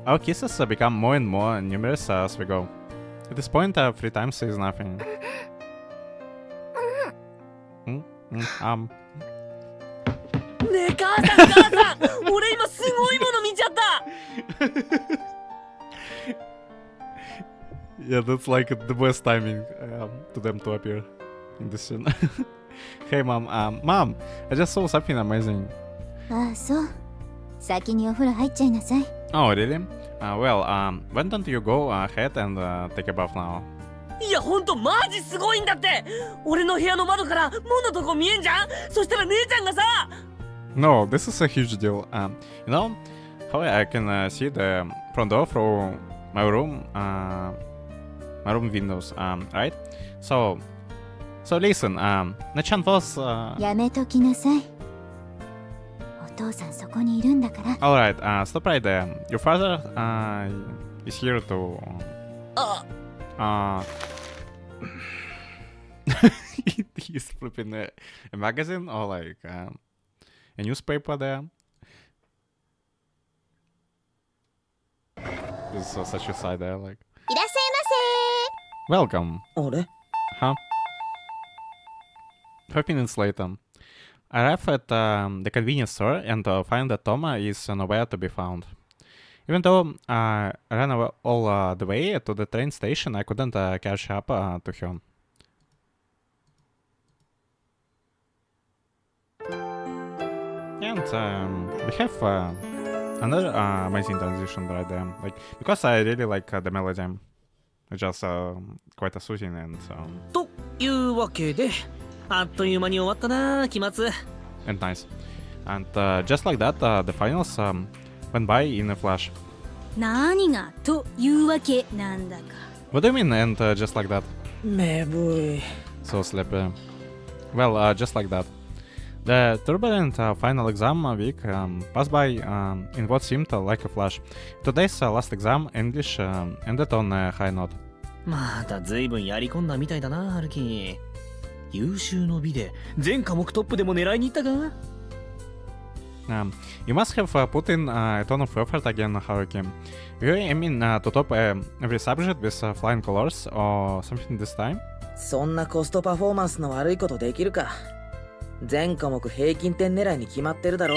our kisses become more and more numerous as we go. At this point, 3 times is nothing. ねえ母さん母さん俺今すごいもの見ちゃった Yeah, that's like the best timing to them to appear in this scene. Hey mom, mom, I just saw something amazing. ああ、そう。先にお風呂入っちゃいなさい。 Oh, really? Well, why don't you go ahead and take a bath now? いやほんとマジすごいんだって。俺の部屋の窓から門のとこ見えんじゃん。そしたら姉ちゃんがさ。 No, this is a huge deal. You know how I can see the front door through my room windows, right? So listen, Nachan was. やめときなさい。お父さんそこにいるんだから。Alright, stop right there. Your father is here to. He's flipping a magazine or like a newspaper there. This is such a side there, like. いらっしゃい Welcome. あれ Huh? 5 minutes later. I arrive at the convenience store and find that Toma is nowhere to be found. Even though I ran all the way to the train station, I couldn't catch up to her. And we have another amazing transition right there. Like, because I really like the melody. It's just quite a soothing and というわけであっという間に終わったな期末。 and nice. And just like that, the finals went by in a flash. 何がというわけなんだか。 What do you mean? And just like that? めぶい。 So sleepy. Well, just like that. The turbulent final exam week passed by in what seemed like a flash. Today's last exam, English, ended on a high note. また随分やり込んだみたいだなハルキ。優秀の美で全科目トップでも狙いに行ったか。 You must have put in a ton of effort again, Haruki. Were you aiming to top every subject with flying colors or something this time? そんなコストパフォーマンスの悪いことできるか。全科目平均点狙いに決まってるだろ。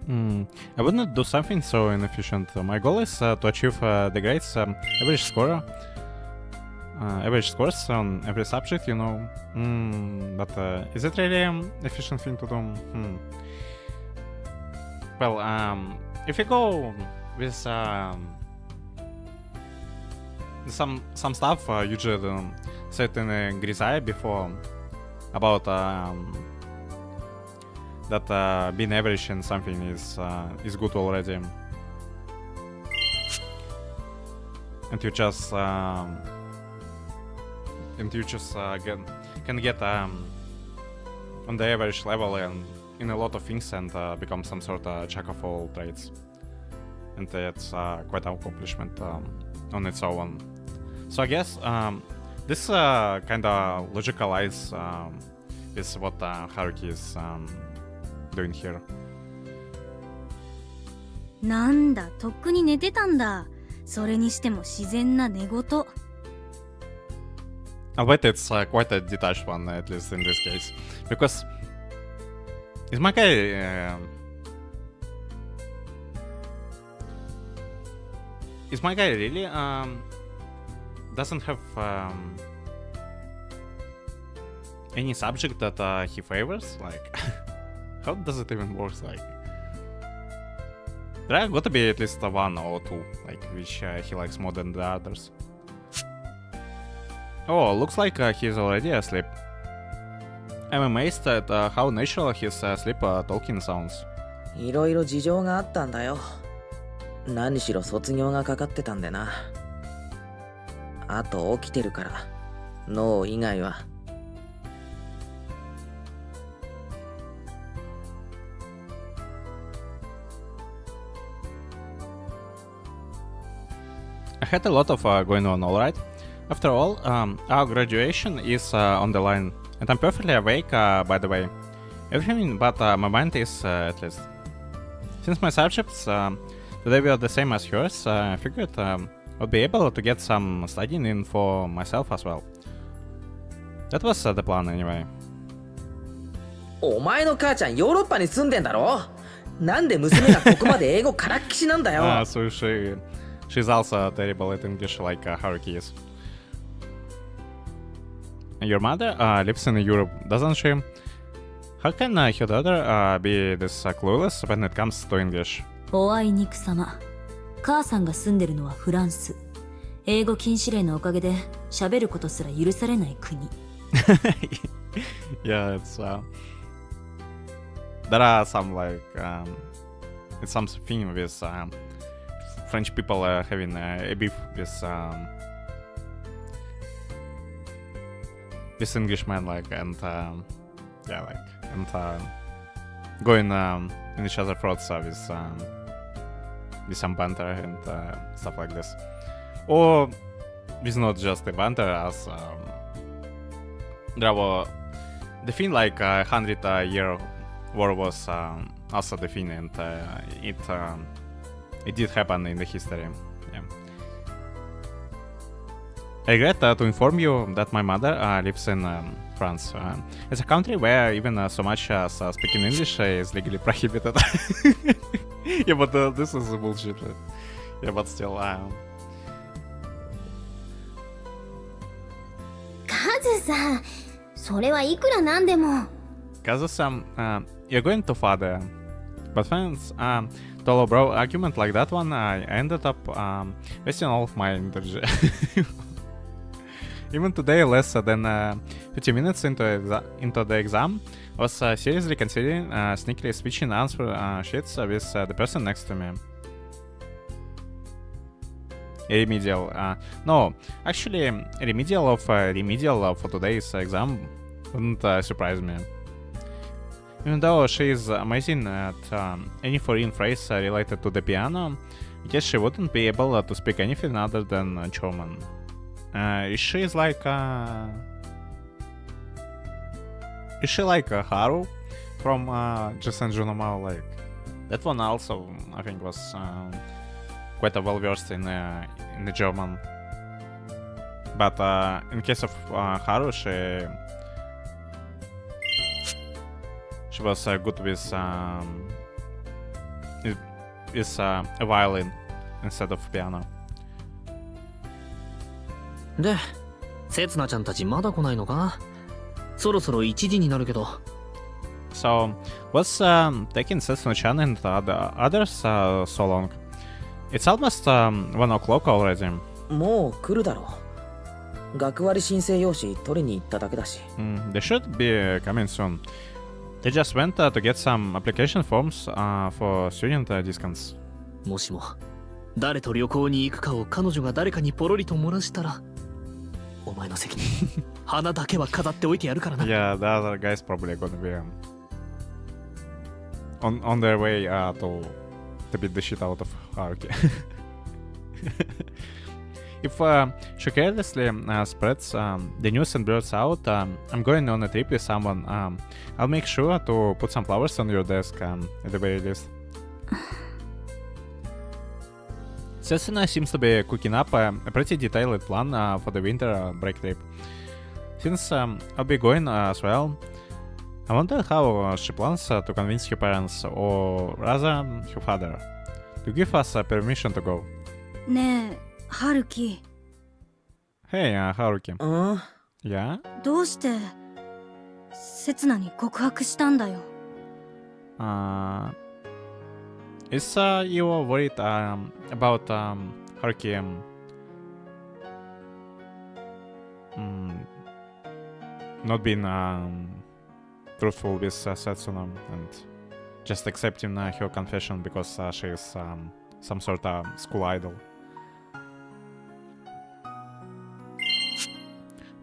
I wouldn't do something so inefficient. My goal is to achieve the grades average scores on every subject, you know. But is it really an efficient thing to do? Well, if you go with some stuff you should set in a Grisaya before about that being average in something is good already, and you just can get on the average level and in a lot of things and become some sort of jack of all trades, and it's quite an accomplishment on its own. So I guess this kind of logicalizes with what Haruki is doing here. なんだ、とっくに寝てたんだ。それにしても自然な寝言。I'll bet it's quite a detached one, at least in this case, because is my guy really doesn't have any subject that he favors? Like, how does it even work? Like, there got to be at least one or two, like, which he likes more than the others. Oh, looks like he's already asleep. I'm amazed at how natural his sleep talking sounds. いろいろ事情があったんだよ。何しろ卒業がかかってたんでな。あと起きてるから、脳以外は。I had a lot of going on, alright? After all, our graduation is on the line, and I'm perfectly awake, by the way. Everything but my mind is, at least. Since my subjects today were the same as yours, I figured I'd be able to get some studying in for myself as well. That was the plan anyway. お前の母ちゃんヨーロッパに住んでんだろ。なんで娘がここまで英語からっきしなんだよ。So she's also terrible at English like Haruki is. Your mother lives in Europe, doesn't she? How can her daughter be this clueless when it comes to English? おあいにくさま。母さんが住んでるのはフランス。英語禁止令のおかげで喋ることすら許されない国。Yeah, there are some like it's something with French people having a beef with Englishmen, like, and yeah, like, and going in each other's throats with some banter and stuff like this, or with not just the banter, as there were the thing like 100-year war was also the thing, and it did happen in the history. Yeah. I regret to inform you that my mother lives in France. It's a country where even so much as speaking English is legally prohibited. Yeah, but this is bullshit. Yeah, but still. カズさん、それはいくらなんでも。Kazusa, you're going too far there. But thanks to a bro argument like that one, I ended up wasting all of my energy. Even today, less than 50 minutes into the exam, I was seriously considering sneakily switching answer sheets with the person next to me. Remedial. No, actually, remedial for today's exam wouldn't surprise me. Even though she is amazing at any foreign phrase related to the piano, I guess she wouldn't be able to speak anything other than German. Is she like Haru from Jason Junamao? Like that one also, I think, was quite well versed in the German. But in case of Haru, she was good with a violin instead of piano. で、せつなちゃんたちまだ来ないのか？そろそろ1時になるけど。So, what's taking Setsuna-chan and the others so long? It's almost 1 o'clock already. もう来るだろう。学割申請用紙取りに行っただけだし。They should be coming soon. They just went to get some application forms for student discounts. もしも誰と旅行に行くかを彼女が誰かにポロリと漏らしたら、お前の責任。花だけは飾っておいてやるからな。Yeah, the other guys probably gonna be on their way to beat the shit out of Haruki. If she carelessly spreads the news and blurts out, I'm going on a trip with someone. I'll make sure to put some flowers on your desk at the very least. Setsuna seems to be cooking up a pretty detailed plan for the winter break trip. Since I'll be going as well, I wonder how she plans to convince her parents, or rather her father, to give us permission to go. ねえ、春樹。Hey, Haruki. うん。 Yeah? どうして刹那に告白したんだよ。Is you worried about Haruki not being truthful with Setsuna and just accepting her confession because she is some sort of school idol?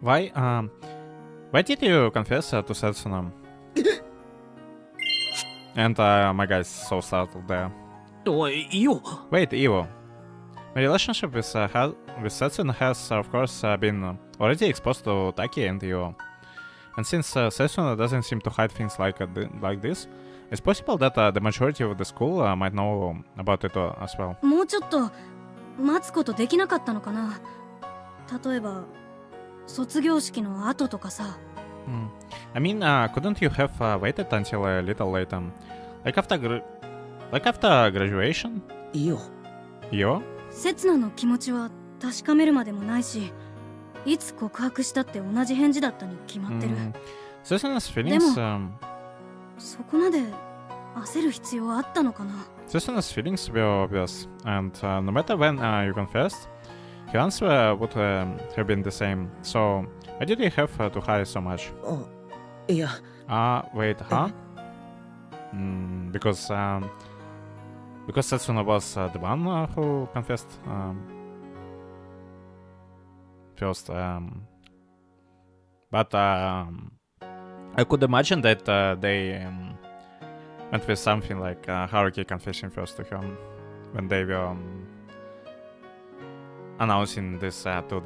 Why did you confess to Setsuna? And my guy's so startled there. おい、いいよ。 Wait, Ivo. My relationship with Setsuna has, of course, been already exposed to Taki and Ivo. And since Setsuna doesn't seem to hide things like this, it's possible that the majority of the school might know about it as well. もうちょっと待つことできなかったのかな。例えば卒業式の後とかさ。I mean, couldn't you have waited until a little later? Like after graduation? いいよ。Yo? 刹那の気持ちは確かめるまでもないし、いつ告白したって同じ返事だったに決まってる。Setsuna's feelings... そこまで焦る必要あったのかな。 Setsuna's feelings were obvious, and no matter when you confessed, Her answer would have been the same. So, why did you have to hide so much? あ、いや、 Wait, huh? Because Setsuna was the one who confessed first. But I could imagine that they went with something like Haruki confessing first to her when they were announcing this to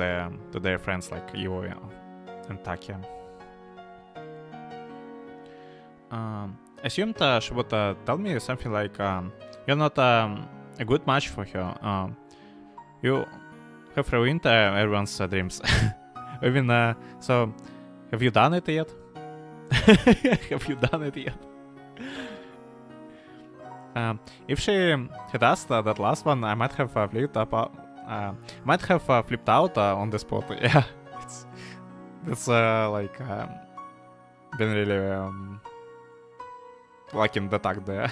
their friends like Iwo and Takia. Assumed she would tell me something like, "You're not a good match for her. You have ruined everyone's dreams." Even so, have you done it yet? Have you done it yet? If she had asked that last one, I might have flipped out on the spot. Yeah, that's like been really lacking the tact there.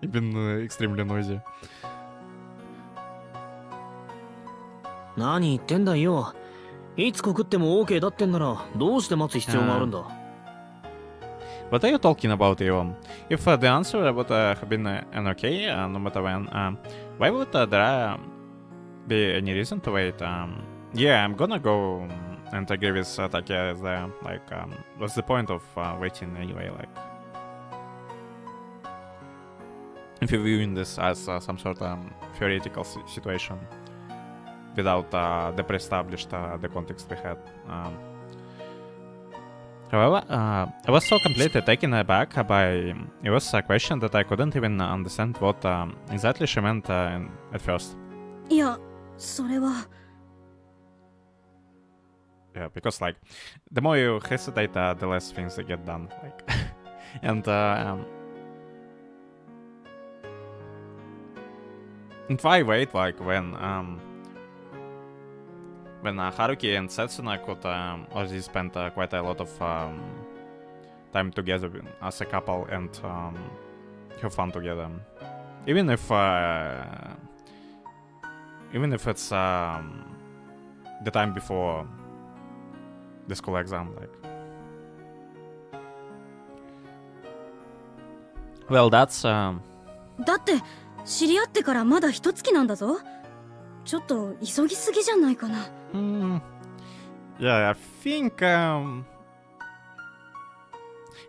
It's been extremely noisy. 何言ってんだよ。いつ告っても OK だってんならどうして待つ必要があるんだ。What are you talking about, Ivan? If the answer would have been an okay, no matter when, why would there be any reason to wait? Yeah, I'm gonna go and agree with Takia there. Like, what's the point of waiting anyway? Like, if you're viewing this as some sort of theoretical situation without the pre-established the context we had. However, I was so completely taken aback by Iwa's question that I couldn't even understand what exactly she meant at first. いや、それは。Yeah, because like, the more you hesitate, the less things get done. Like, and why wait? Like when Haruki and Setsuna could already spend quite a lot of time together as a couple and have fun together, even if it's the time before the school exam, like. Well, that's だって知り合ってからまだ一月なんだぞ。ちょっと急ぎすぎじゃないかな。Yeah, I think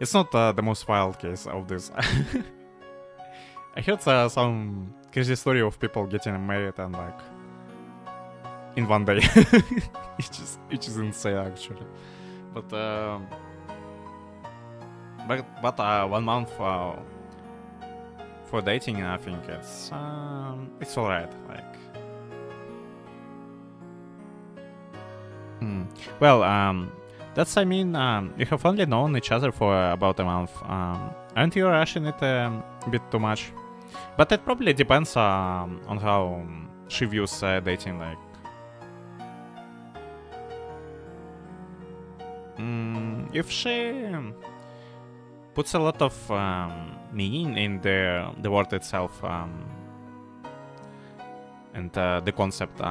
it's not the most wild case of this. I heard some crazy story of people getting married and like in one day, which is insane actually. But 1 month for dating, I think it's alright. Like. Well, that's, I mean, you have only known each other for about a month. Aren't you rushing it a bit too much? But it probably depends on how she views dating, like. If she puts a lot of meaning in the word itself and the concept,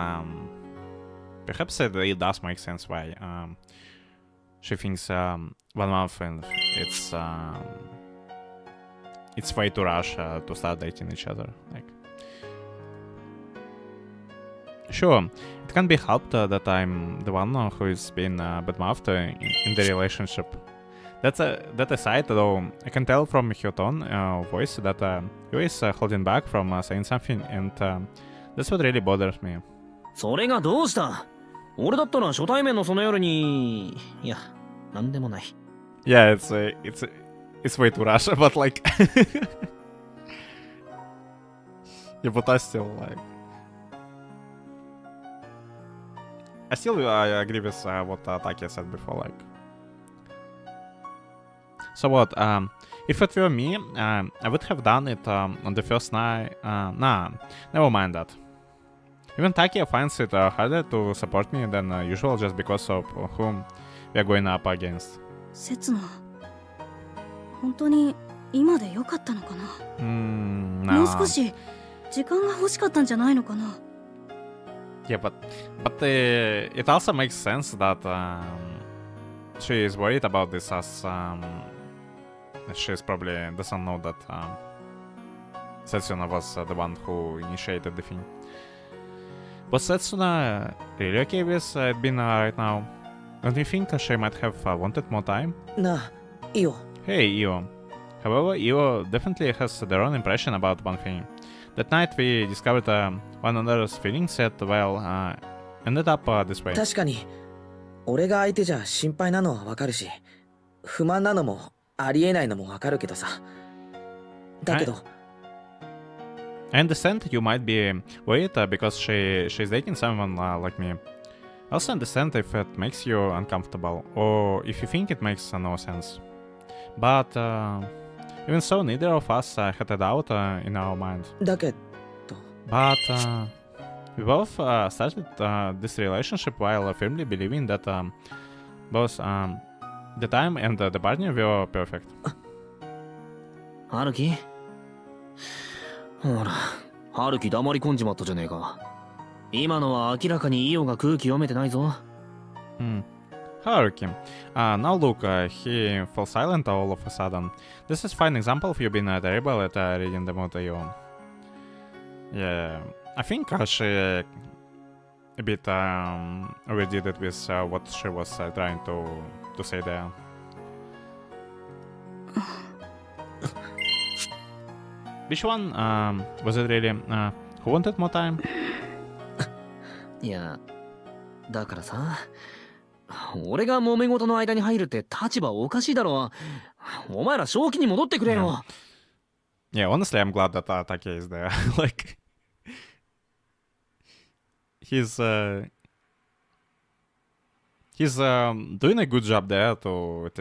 perhaps it does make sense why she thinks 1 month and it's way too rush to start dating each other. Like, sure, it can be helped that I'm the one who is being badmouthed in the relationship. That aside, though, I can tell from her tone of voice that he is holding back from saying something, and that's what really bothers me. それがどうした？俺だったら初対面のその夜に、いや、なんでもない。Yeah, it's way too rush, but like, yeah, but I still like, I agree with what Takia said before, like. So what? If it were me, I would have done it on the first night. Nah, never mind that. Even Takia finds it harder to support me than usual just because of whom we are going up against. せつな、本当に今でよかったのかな。もう少し時間が欲しかったんじゃないのかな。 Yeah, but it also makes sense that she is worried about this as she probably doesn't know that Setsuna was the one who initiated the thing. Was Setsuna really okay with it being right now? Don't you think she might have wanted more time? なあ、イオ。 Hey, Io. However, Io definitely has their own impression about one thing. That night we discovered one another's feelings that, well, ended up this way. 確かに、俺が相手じゃ心配なのはわかるし、不満なのもありえないのもわかるけどさ。だけど、I understand that you might be worried because she's dating someone like me. I also understand if it makes you uncomfortable, or if you think it makes no sense. But even so, neither of us had a doubt in our mind. だけど、 But we both started this relationship while firmly believing that both the time and the partner were perfect. ハルキ、ほら、ハルキ黙り込んじまったじゃねえか。今のは明らかにイオが空気読めてないぞ。Haruki. Now look, he fell silent all of a sudden. This is fine example of you being terrible at reading the mood, Io. Yeah, I think she a bit overdid it with what she was trying to say there. Which one was it really? Who wanted more time? いや、だからさ、俺が揉め事の間に入るって立場おかしいだろ。お前ら正気に戻ってくれよ。Yeah, honestly, I'm glad that Taki is there. Like, he's doing a good job there to at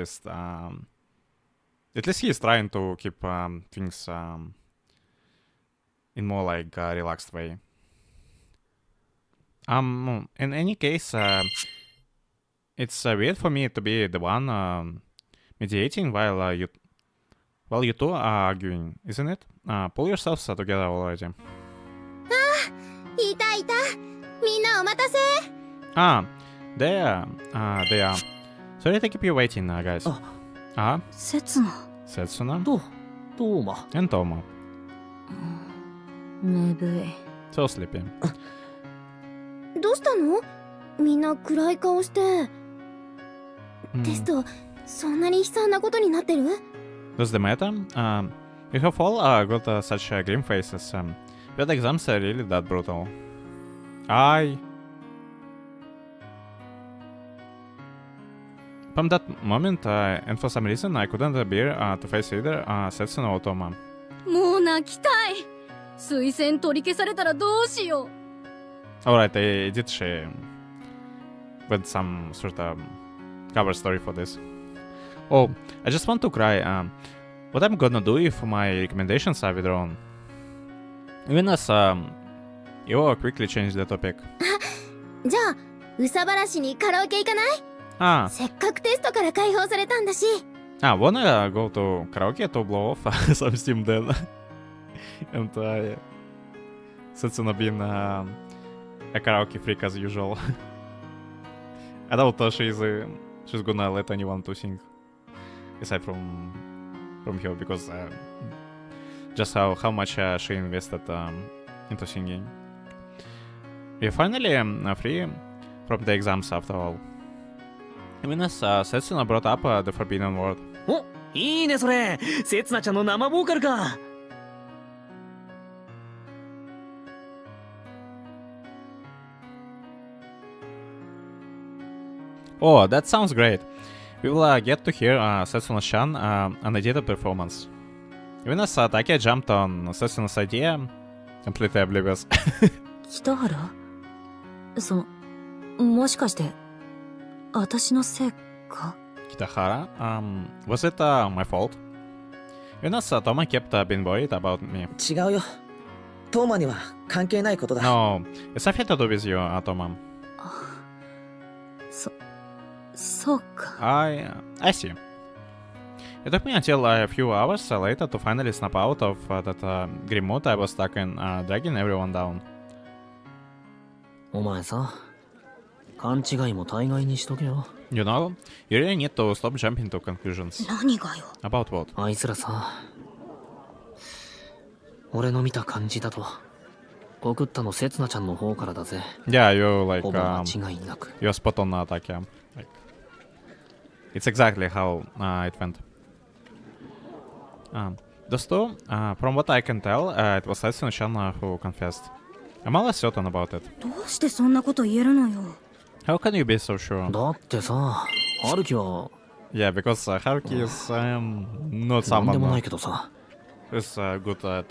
least he's trying to keep things in more like relaxed way. In any case, it's weird for me to be the one mediating while you two are arguing, isn't it? Pull yourselves together already. いたいた。みんなお待たせ。There. Sorry to keep you waiting, guys. 刹那。 Setsuna トーマ。 and Toma. 眠い。 So sleepy. どうしたの？みんな暗い顔して。テスト、そんなに悲惨なことになってる？ Does the matter? You have all got such grim faces. But exams are really that brutal. From that moment, and for some reason, I couldn't bear to face either Setsuna or Toma. もう泣きたい。推薦取り消されたらどうしよう。 Alright, did she with some sort of cover story for this? Oh, I just want to cry. What I'm gonna do if my recommendations are withdrawn? Even as you quickly changed the topic. じゃあ、うさばらしにカラオケ行かない？せっかくテストから解放されたんだし。Wanna go to karaoke to blow off some steam then? And Setsuna being a karaoke freak as usual. I doubt she's gonna let anyone to sing aside from her, because just how much she invested into singing. We're finally free from the exams after all. Even as Setsuna brought up the forbidden word. お、いいねそれ。せつなちゃんの生ボーカルか。Oh, that sounds great. We will get to hear Setsuna-chan unedited performance. Even as Taki jumped on Setsuna's idea, completely oblivious. 北原？もしかして私のせいか？ Kitahara, was it my fault? Even as Toma kept being worried about me. 違うよ。トーマには関係ないことだ。 No, it's nothing to do with you, Toma. そうか。I see. It took me until a few hours later to finally snap out of that grim mood I was stuck in, dragging everyone down. お前さ、勘違いも大概にしとけよ。You know, you really need to stop jumping to conclusions. 何がよ。 About what? あいつらさ、俺の見た感じだと、告ったのせつなちゃんの方からだぜ。Yeah, you like ほぼ間違いなく。 you're spot on, Takia. Like, it's exactly how it went. Those two, from what I can tell, it was Setsuna who confessed. I'm almost certain about it. どうしてそんなこと言えるのよ。How can you be so sure? だってさ、春樹は Yeah, because Haruki is not なんでもな someone いけどさ、 who's good at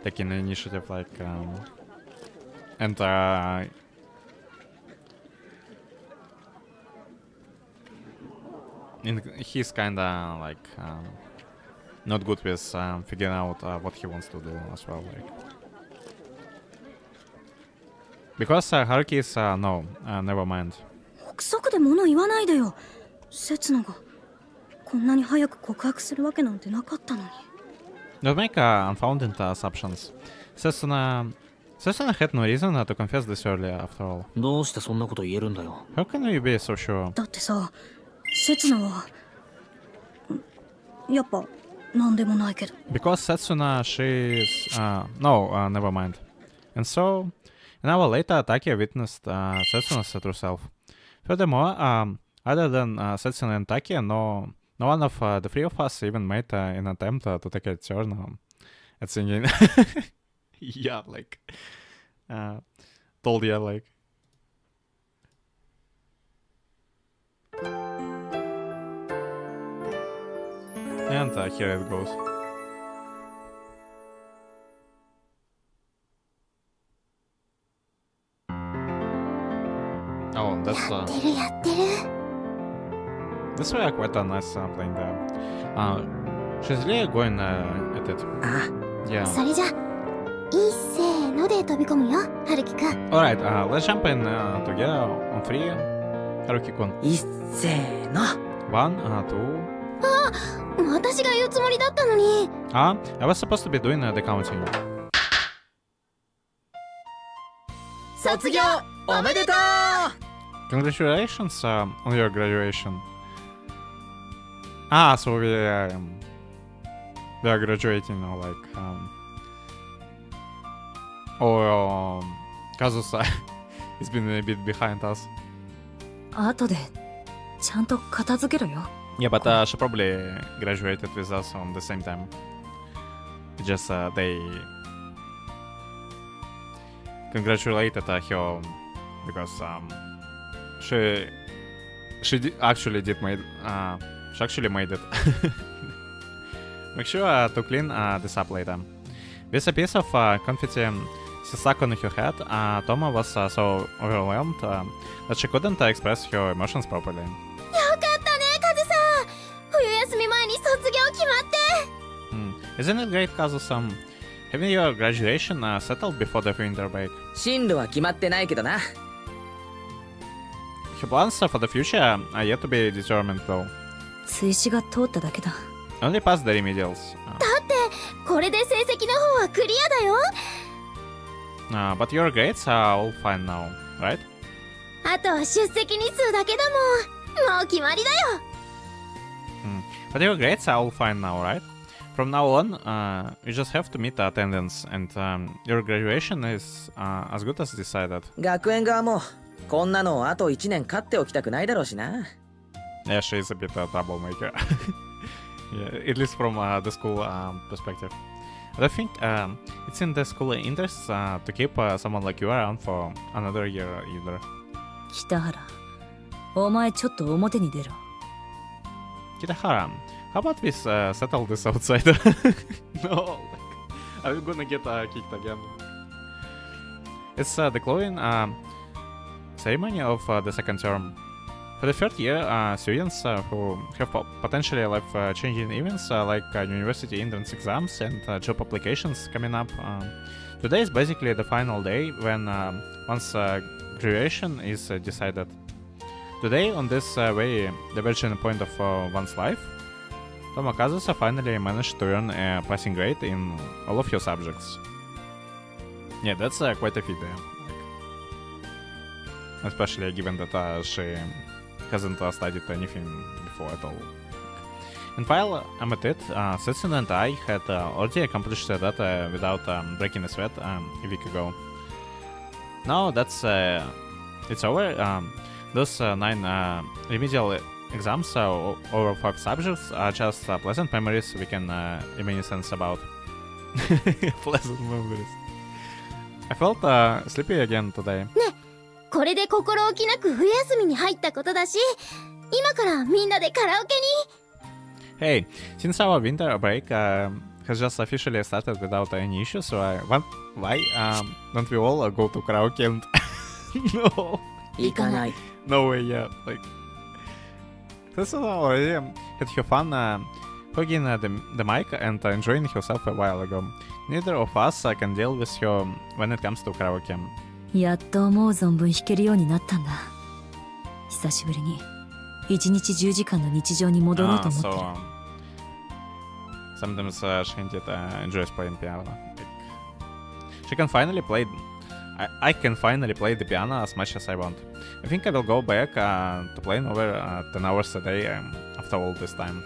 taking initiative, like, and he's kinda like not good with figuring out what he wants to do as well, like. Because Haruki is no, never mind. 憶測で物言わないでよ。刹那がこんなに早く告白するわけなんてなかったのに。Don't make unfounded assumptions. Setsuna had no reason to confess this earlier, after all. どうしてそんなこと言えるんだよ。 How can you be so sure? だってさ、刹那はやっぱなんでもないけど。 Because Setsuna, she's no, never mind. And so, an hour later, Takia witnessed Setsuna's true self. Furthermore, other than Setsuna and Takia, no one of the three of us even made an attempt to take a turn at singing. Yeah, like, told you, like. And here it goes. Oh, that's てるやってる。 that's quite a nice playing there. She's really going at it. あ Yeah. それじゃ、いいせーので飛び込むよ、春樹くん。 Alright, let's jump in together on 3. Haruki-kun. いっせーの。 1, 2. 私が言うつもりだったのに。I was supposed to be doing the counting. 卒業おめでとう。 Congratulations on your graduation. So we are graduating now, like, Kazusa has been a bit behind us. 後でちゃんと片付けろよ。 Yeah, but she probably graduated with us on the same time. Just they congratulated her because she actually made it. Make sure to clean this up later. With a piece of confetti stuck on her head, Toma was so overwhelmed that she couldn't express her emotions properly. よかったね、カズさん。冬休み前に卒業決まって。 Isn't it great, Kazusa? Having your graduation settled before the winter break. 進路は決まってないけどな。 Her plans for the future are yet to be determined, though. 追試が通っただけだ。 Only past the remedials. これで成績の方はクリアだよ。 But your grades are all fine now, right? あとは出席日数だけだもん。もう決まりだよ。 But your grades are all fine now, right? From now on, you just have to meet the attendance, and your graduation is as good as decided. 学園側もこんなのをあと1年飼っておきたくないだろうしな。 Yeah, she's a bit a troublemaker. Yeah, at least from the school perspective. But I think it's in the school interest to keep someone like you around for another year either. 北原、お前ちょっと表に出ろ。 Kitahara, how about we settle this outside? No, like, are we gonna get kicked again? It's the closing ceremony of the second term. For the third year, students who have potentially life-changing events like university entrance exams and job applications coming up, today is basically the final day when once graduation is decided. Today, on this very divergent point of one's life, Toma Kazusa finally managed to earn a passing grade in all of your subjects. Yeah, that's quite a feat there. Especially given that she hasn't studied anything before at all. And while I'm at it, Setsuna and I had already accomplished that without breaking a sweat a week ago. Now that's it's over. Those 9 remedial exams over 5 subjects are just pleasant memories we can reminiscence about. Pleasant memories. I felt sleepy again today. これで心置きなく冬休みに入ったことだし、今からみんなでカラオケに。Hey, since our winter break has just officially started without any issues, why don't we all go to karaoke and no, 行かない。 no way, yeah, like this already had her fun hugging the mic and enjoying herself a while ago. Neither of us can deal with her when it comes to karaoke. やっと思う存分弾けるようになったんだ。久しぶりに1日10時間の日常に戻ろうと思ってる。Sometimes Shinji enjoys playing piano. She can finally play. I can finally play the piano as much as I want. I think I will go back to playing over 10 hours a day after all this time.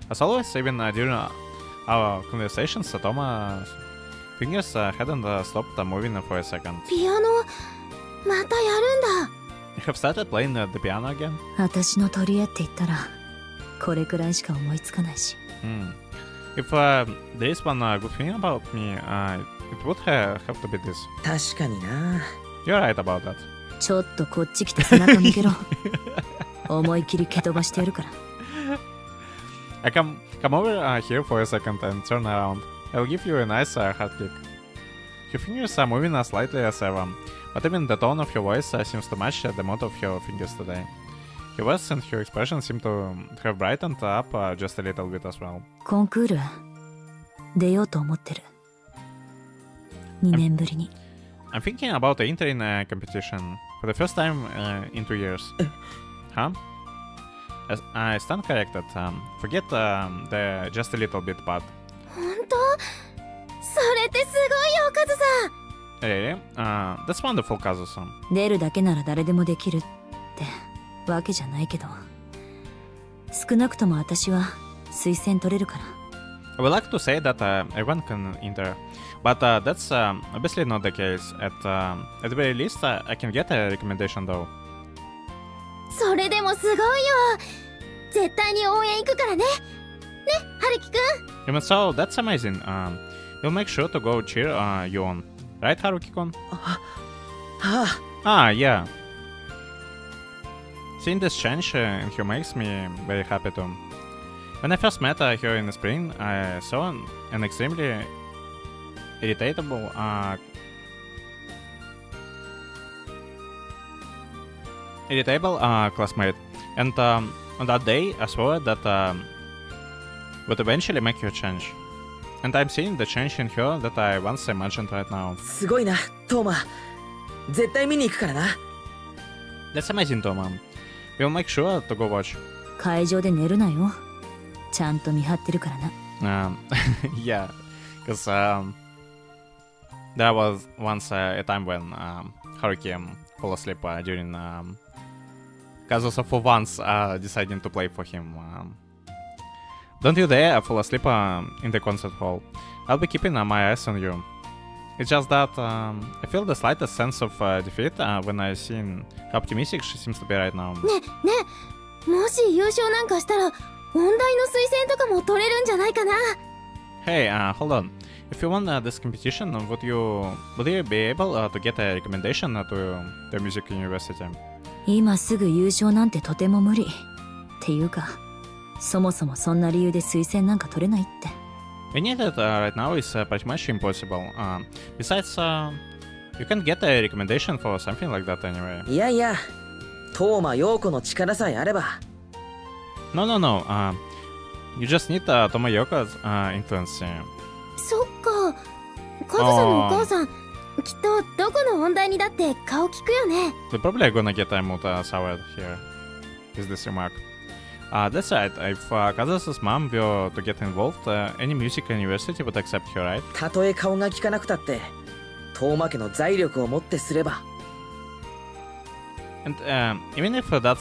As always, even during our conversations, Toma's fingers hadn't stopped moving for a second. ピアノまたやるんだ。 You have started playing the piano again? 私の取り柄って言ったらこれくらいしか思いつかないし。If there is one good thing about me, it would have to be this. 確かにな。 You're right about that. ちょっとこっち来て背中向けろ。思い切り蹴飛ばしてやるから。I come over here for a second and turn around. I'll give you a nice hard kick. Your fingers are moving slightly as ever, but even the tone of your voice seems to match the mood of your fingers today. Your voice and your expression seem to have brightened up just a little bit as well. コンクール出ようと思ってる。2年ぶりに。I'm thinking about entering a competition for the first time in 2 years. Huh? I stand corrected. Forget the just a little bit part. 本当？それってすごいよ、カズさん。 Really? That's wonderful, Kazusa. 出るだけなら誰でもできるってわけじゃないけど、少なくとも私は推薦取れるから。 I would like to say that everyone can enter, but that's obviously not the case. At the very least, I can get a recommendation though. それでもすごいよ。絶対に応援行くからね。ね、春樹くん。 Even so, that's amazing. We'll make sure to go cheer you on. Right, Haruki-kun? はあ。 Yeah. Seeing this change in her makes me very happy too. When I first met her in the spring, I saw an extremely irritable classmate, and on that day I swore that would eventually make her change. And I'm seeing the change in her that I once imagined right now. すごいな、トーマ。絶対見に行くからな。 That's amazing, Toma. We'll make sure to go watch. 会場で寝るなよ。ちゃんと見張ってるからな。Yeah, because there was once a time when Haruki fell asleep during Kazusa for once deciding to play for him. Don't you dare fall asleep in the concert hall. I'll be keeping my eyes on you. It's just that I feel the slightest sense of defeat when I see how optimistic she seems to be right now. ねもし優勝なんかしたら音大の推薦とかも取れるんじゃないかな。 Hey, hold on. If you won this competition, would you be able to get a recommendation to the music university? 今すぐ優勝なんてとても無理。っていうか、そもそもそんな理由で推薦なんか取れないって。We need it right now is pretty much impossible. Besides, you can't get a recommendation for something like that anyway. いやいや、トーマ陽子の力さえあれば。 No. You just need Toma Yoko's influence. そっか。カズさんのお母さん、きっとどこの音大にだって顔聞くよね。 They're probably gonna get a mood soured here. Is this remark? That's right. If Kazusa's mom were to get involved, any music university would accept her, right? たとえ顔が利かなくたって遠間家の財力をもってすれば And even if that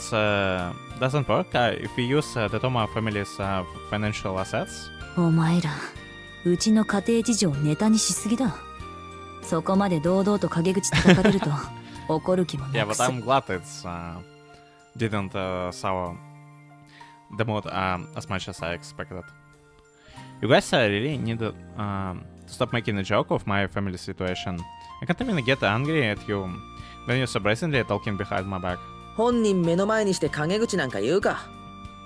doesn't work, if we use the Toma family's financial assets, お前らうちの家庭事情をネタにしすぎだ。そこまで堂々と陰口叩かれると怒る気も yeah, なく but す。 I'm glad it's didn't sour the mood as much as I expected. You guys really need to stop making a joke of my family situation. I can't even get angry at you when you're surprisingly talking behind my back. 本人目の前にして陰口なんか言うか。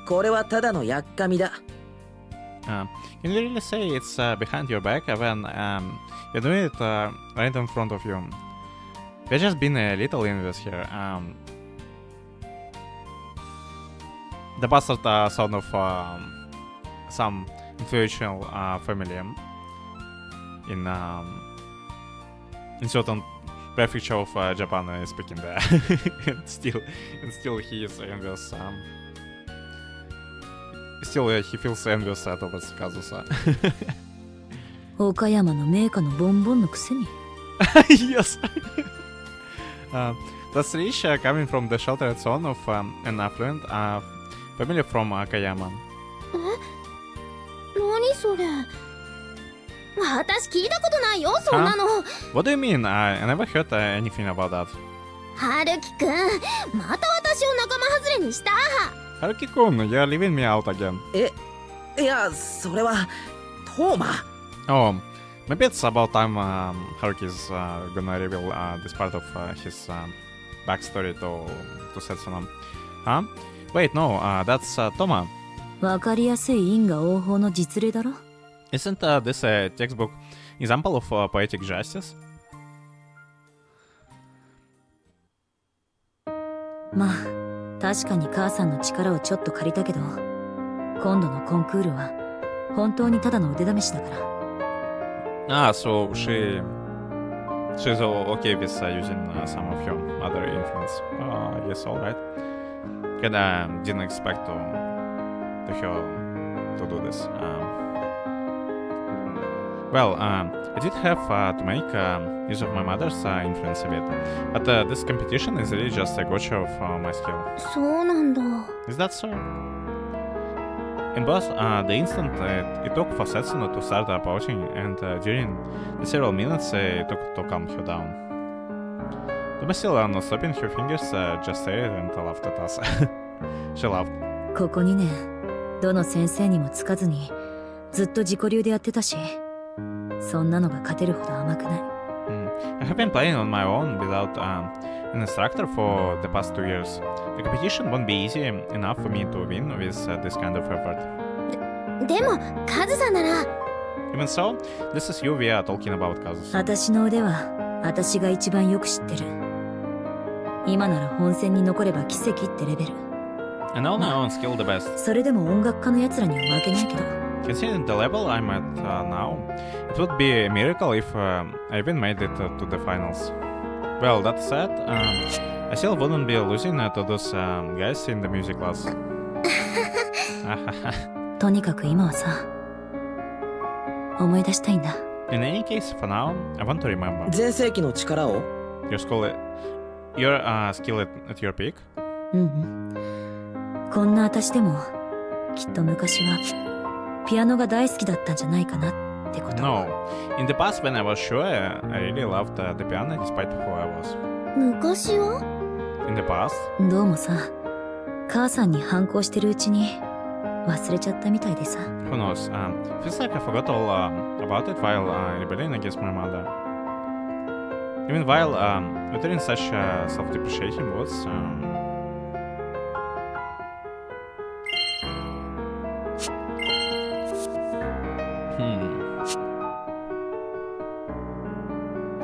これはただのやっかみだ。Can you really say it's behind your back when you're doing it right in front of you? We're just being a little envious here. The bastard son of some influential family in certain prefecture of Japan is speaking there, and still he is envious. Still he feels envious towards Kazusa. 岡山の名家のボンボンのくせに。Yes. That's rich coming from the sheltered son of an affluent family from Kayama. 何それ。私聞いたことないよ、そんなの。What do you mean? I never heard anything about that. 春樹くん、また私を仲間外れにした。Haruki-kun, you're leaving me out again. いや、それはトーマ。 Oh, maybe it's about time Haruki's gonna reveal this part of his backstory to Setsuna. Huh? Wait, no, that's Toma. わかりやすい因果応報の実例だろ。 Isn't this a textbook example of poetic justice? まあ確かに母さんの力をちょっと借りたけど、今度のコンクールは本当にただの腕試しだから。So she's okay with using some of your other influence. I guess alright. Didn't expect her to do this. Well, I did have to make use of my mother's influence a bit, but this competition is really just a gotcha of my skill. そうなんだ。 Is that so? In both the instant it took for Setsuna to start approaching, and during the several minutes it took to calm her down. Toma still not stopping her fingers, just stared and laughed at us. She laughed. ここ2年どの先生にもつかずにずっと自己流でやってたし、そんなのが勝てるほど甘くない。I have been playing on my own without an instructor for the past 2 years. The competition won't be easy enough for me to win with this kind of effort. でもカズさんなら。 Even so, this is you we are talking about, Kazusa. 私の腕は私が一番よく知ってる。今なら本戦に残れば奇跡ってレベル。 I know my own skill the best. それでも音楽家の奴らには負けないけど。 Considering the level I'm at now, it would be a miracle if I even made it to the finals. Well, that said, I still wouldn't be losing to those guys in the music class. とにかく今はさ、思い出したいんだ。 In any case, for now, I want to remember 全盛期の力を your skill at your peak. うんうん。こんな私でもきっと昔はピアノが大好きだったんじゃないかなってこと。 No, in the past when I was sure, I really loved the piano despite who I was. 昔は In the past? どうもさ、母さんに反抗してるうちに忘れちゃったみたいでさ。 Who knows? Feels like I forgot all about it while rebelling against my mother. Even while uttering such self-depreciating words.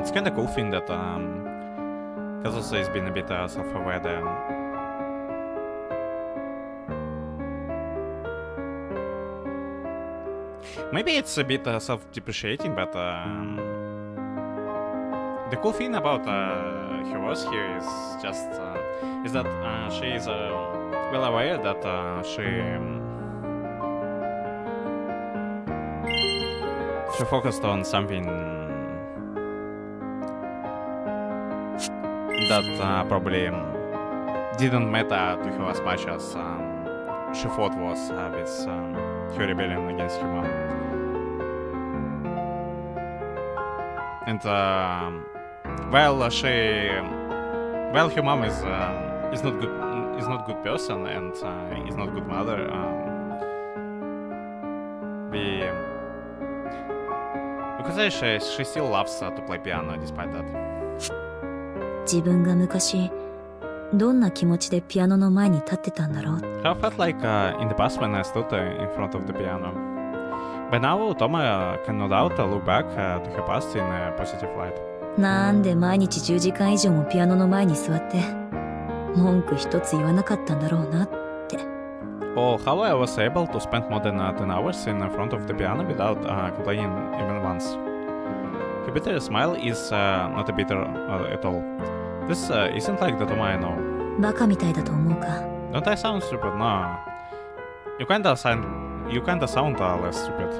It's kind of cool thing that Kazusa has been a bit self-aware there. Maybe it's a bit self-depreciating, but the cool thing about her words here is just is that she is well aware that she focused on something that probably didn't matter to her as much as she thought was with her rebellion against her mom. And while her mom is not good person and is not good mother, we could say she still loves to play piano despite that. 自分が昔どんな気持ちでピアノの前に立ってたんだろう。 How I felt like in the past when I stood in front of the piano. By now, Toma can no doubt look back to her past in a positive light. なんで毎日10時間以上もピアノの前に座って文句一つ言わなかったんだろうなって。 Or how I was able to spend more than 10 hours in front of the piano without complaining even once. Her bitter smile is not a bitter at all. This isn't like the Toma I know. バカみたいだと思うか。 Don't I sound stupid? No. You kinda sound less stupid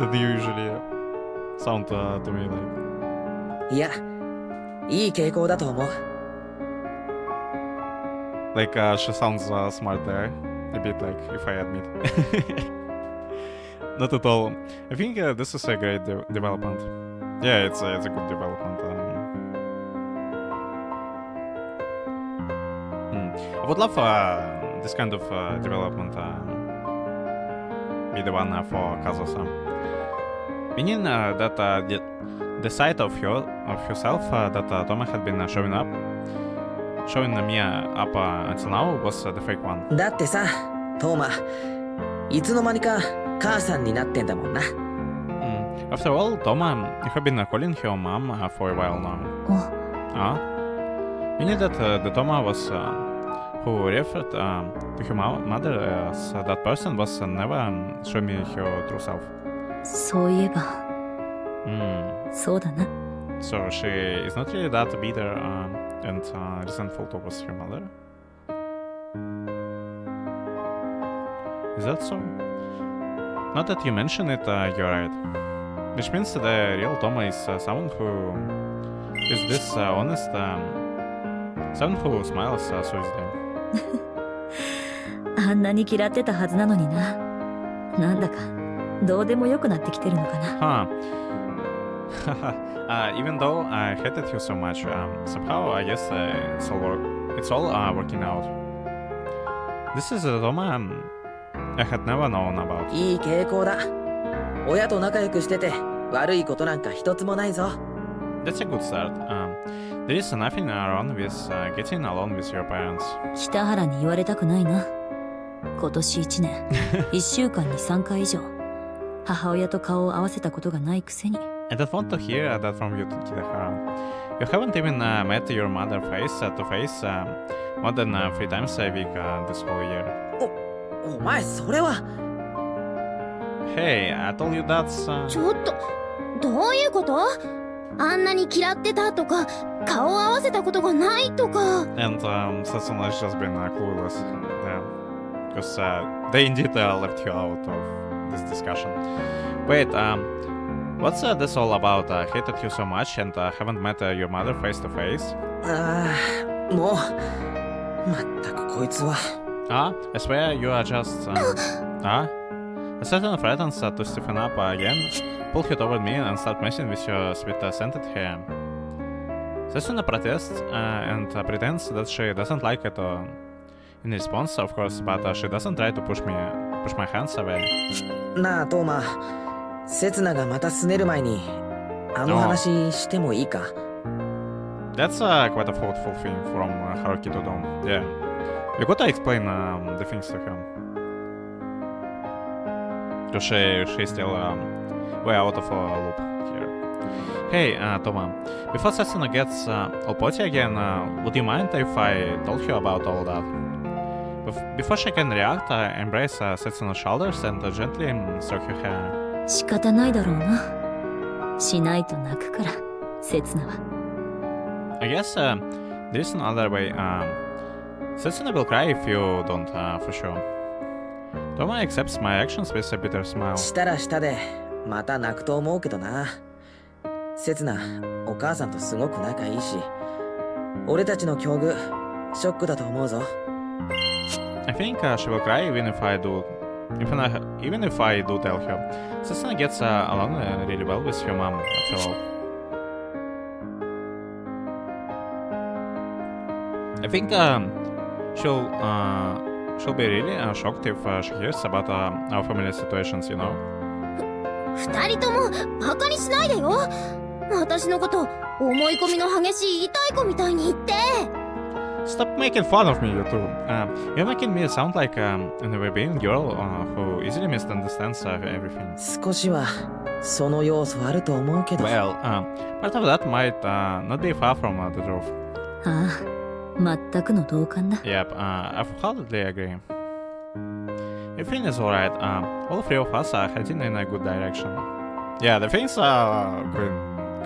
than you usually sound to me like. いや、いい傾向だと思う。 Like she sounds smart there, a bit like if I admit. Not at all. I think this is a great development. Yeah, it's a good development. I would love this kind of development be the one for Kazusa. Meaning that the side of herself that Toma had been showing me up until now was the fake one. だってさ、トーマ、いつの間にか母さんになってんだもんな。After all, Toma, you have been calling her mom for a while now. お、 Meaning that the Toma was who referred to her mother as that person was never showing me her true self. そういえば、そうだな。 So she is not really that bitter and resentful towards her mother. Is that so? Not that you mention it, you're right. Which means the real Toma is someone who is this honest, someone who smiles so easily. あんなに嫌ってたはずなのにな。なんだかどうでもよくなってきてるのかな。Even though I hated you so much, somehow I guess it's all working out. This is a Toma I had never known about. いい傾向だ。親と仲良くしてて悪いことなんか一つもないぞ。 That's a good start. There is nothing wrong with getting along with your parents. 北原に言われたくないな。今年1年1週間に3回以上母親と顔を合わせたことがないくせに。 I don't want to hear that from you, Kidahara. You haven't even met your mother face to face more than 3 times a week this whole year. お前それは。 Hey, I told you that's... ちょっとどういうこと？あんなに嫌ってたとか顔を合わせたことがないとか。 And Setsuna has just been clueless. Yeah. Because they indeed left you out of this discussion. Wait, what's this all about? Hated you so much and haven't met your mother face to face? ああ、もうまったくこいつは。 I swear you are just... Setsuna threatens to stiffen up again, pull her toward me and start messing with your sweet scented hair. Setsuna protests and pretends that she doesn't like it in response, of course, but she doesn't try to push my hands away. なあトーマ、セツナがまた拗ねる前にあの話してもいいか？ That's quite a thoughtful thing from Haruki to do. Yeah. We gotta explain the things to her. Because she's still way out of a loop here. Hey, Toma, before Setsuna gets all potty again, would you mind if I told her about all that? Before she can react, I embrace Setsuna's shoulders and gently stroke her hair. 仕方ないだろうな。しないと泣くから、刹那は。 I guess there is another way Setsuna will cry if you don't, for sure. Toma accepts my actions with a bitter smile. したらしたでまた泣くと思うけどな。せつなお母さんとすごく仲いいし、俺たちの境遇ショックだと思うぞ。I think she will cry even if I do tell her. Setsuna gets along really well with her mom after all. I think she'll be really shocked if she hears about our family situations, you know. 二人ともバカにしないでよ。私のこと思い込みの激しい痛い子みたいに言って。Stop making fun of me, you two. You're making me sound like an overbearing girl who easily misunderstands everything. 少しはその要素あると思うけど。 Well, part of that might not be far from the truth. ああ、全くの同感だ。 Yep, I wholeheartedly agree. Everything is alright. All three of us are heading in a good direction. Yeah, the things are going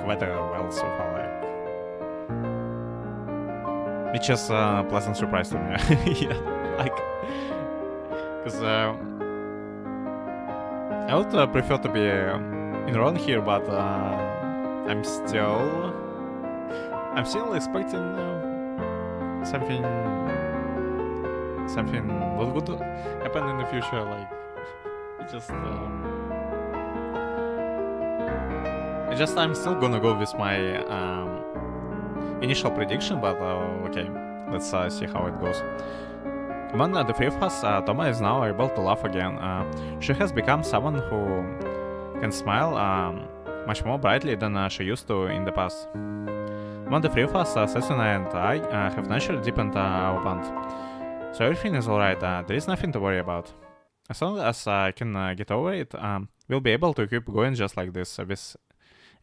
quite well so far. Which is a pleasant surprise to me. Yeah, like, because I would prefer to be in wrong here, but I'm still expecting something not good to happen in the future. Like, I'm still gonna go with my initial prediction, but okay, let's see how it goes. Among the three of us, Toma is now able to laugh again. She has become someone who can smile much more brightly than she used to in the past. Among the three of us, Setsuna and I have naturally deepened our bond. So everything is alright, there is nothing to worry about. As long as I can get over it, we'll be able to keep going just like this, with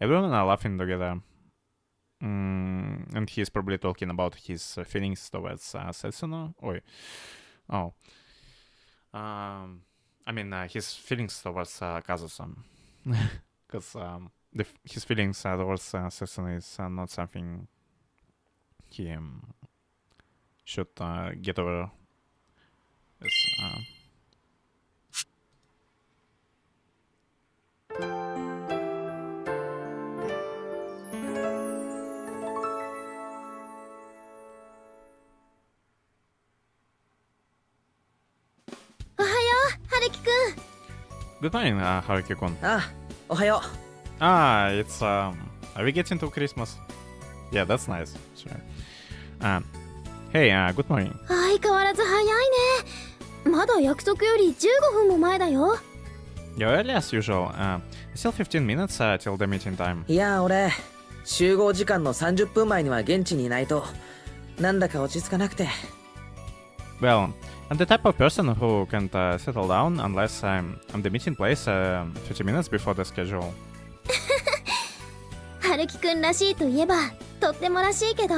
everyone laughing together. And he's probably talking about his feelings towards Setsuna. Oh. I mean, his feelings towards Kazusa. Because his feelings towards Setsuna is not something he should get over. Good morning, Haruki-kun. あ、おはよ It's are we getting to Christmas? Yeah, that's nice. Sure. Hey, good morning. 相変わらず早いね。まだ約束より15分も前だよ。You're early as usual. Still 15 minutes till the meeting time. う。いや俺集合時間の30分前には現地にいないとなんだか落ち着かなくて。 Well, I'm the type of person who can't settle down unless I'm the meeting place 30 minutes before the schedule. 春樹くんらしいといえばとってもらしいけど。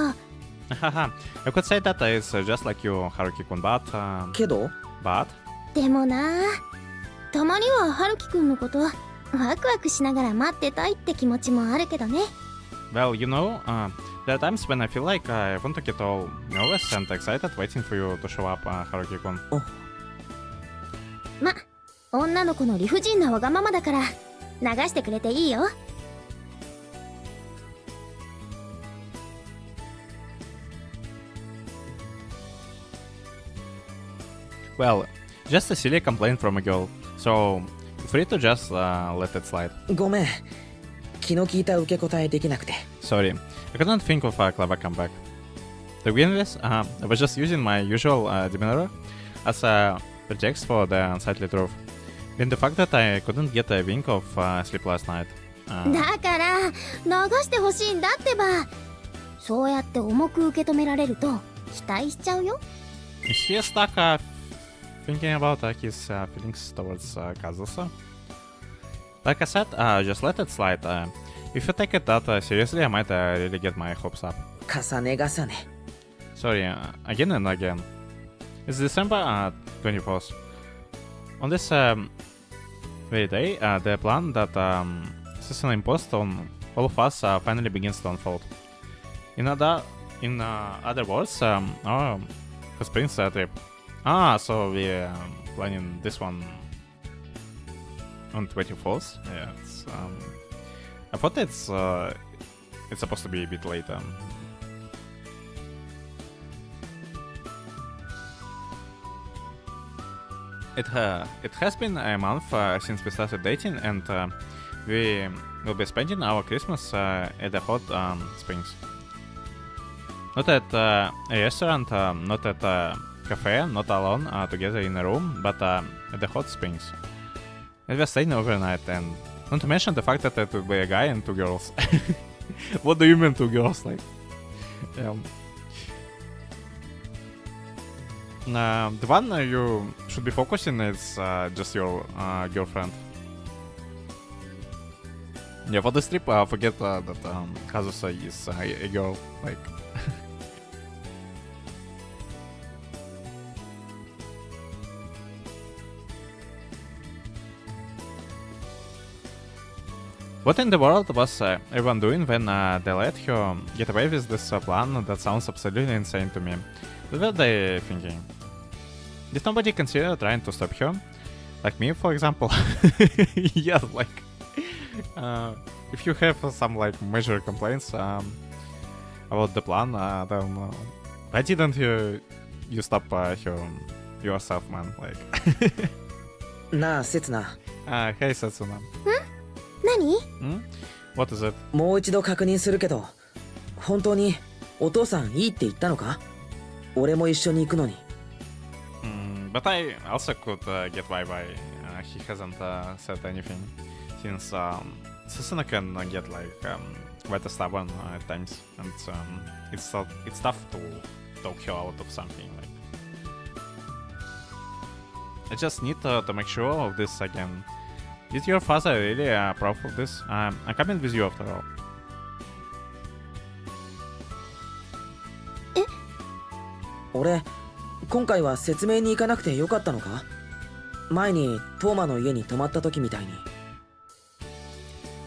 Haha, I could say that it's just like you, Haruki-kun, but けど but でもな、たまには春樹くんのことワクワクしながら待ってたいって気持ちもあるけどね。 well, you know, there are times when I feel like I want to get all nervous and excited waiting for you to show up, Haruki-kun. ま、女の子の理不尽なわがままだから流してくれていいよ。Well, just a silly complaint from a girl, so free to just let it slide. ごめん気の利いた受け答えできなくて。 Sorry, I couldn't think of a clever comeback. To begin with, I was just using my usual demeanor as a pretext for the unsightly truth. Then the fact that I couldn't get a wink of sleep last night. だから流してほしいんだってば。そうやって重く受け止められると期待しちゃうよ。 Is he stuck thinking about his feelings towards Kazusa? Like I said, just let it slide. If you take it that seriously, I might really get my hopes up. 重ね重ね。 Sorry, again and again. It's December 24th. On this very day, the plan that Setsuna imposed on all of us finally begins to unfold. In other words, our Who springs trip? Ah, so we planning this one on 24th. Yeah, I thought it's supposed to be a bit later. It has been a month since we started dating, and we will be spending our Christmas at the hot springs. Not at a restaurant, not at a cafe, not alone together in a room, but at the hot springs. And we're staying overnight, and not to mention the fact that it will be a guy and 2 girls. What do you mean 2 girls? Like, the one you should be focusing is just your girlfriend. Yeah, for this trip, forget that Kazusa is a girl. Like, what in the world was everyone doing when they let her get away with this plan that sounds absolutely insane to me? What were they thinking? Did nobody consider trying to stop her? Like me, for example? Yeah, like... if you have some like major complaints about the plan, then why didn't you stop her yourself, man? Like... なあ、せつな。 hey, Setsuna. 何？ What is it? もう一度確認するけど、本当にお父さんいいって言ったのか？俺も一緒に行くのに。But I also could get why he hasn't said anything, since Setsuna can get like quite stubborn at times, and it's tough to talk her out of something. Like, I just need to make sure of this again. Is your father really proud of this? I'm coming with you after all. 俺、今回は説明に行かなくてよかったのか？前にトーマの家に泊まった時みたいに。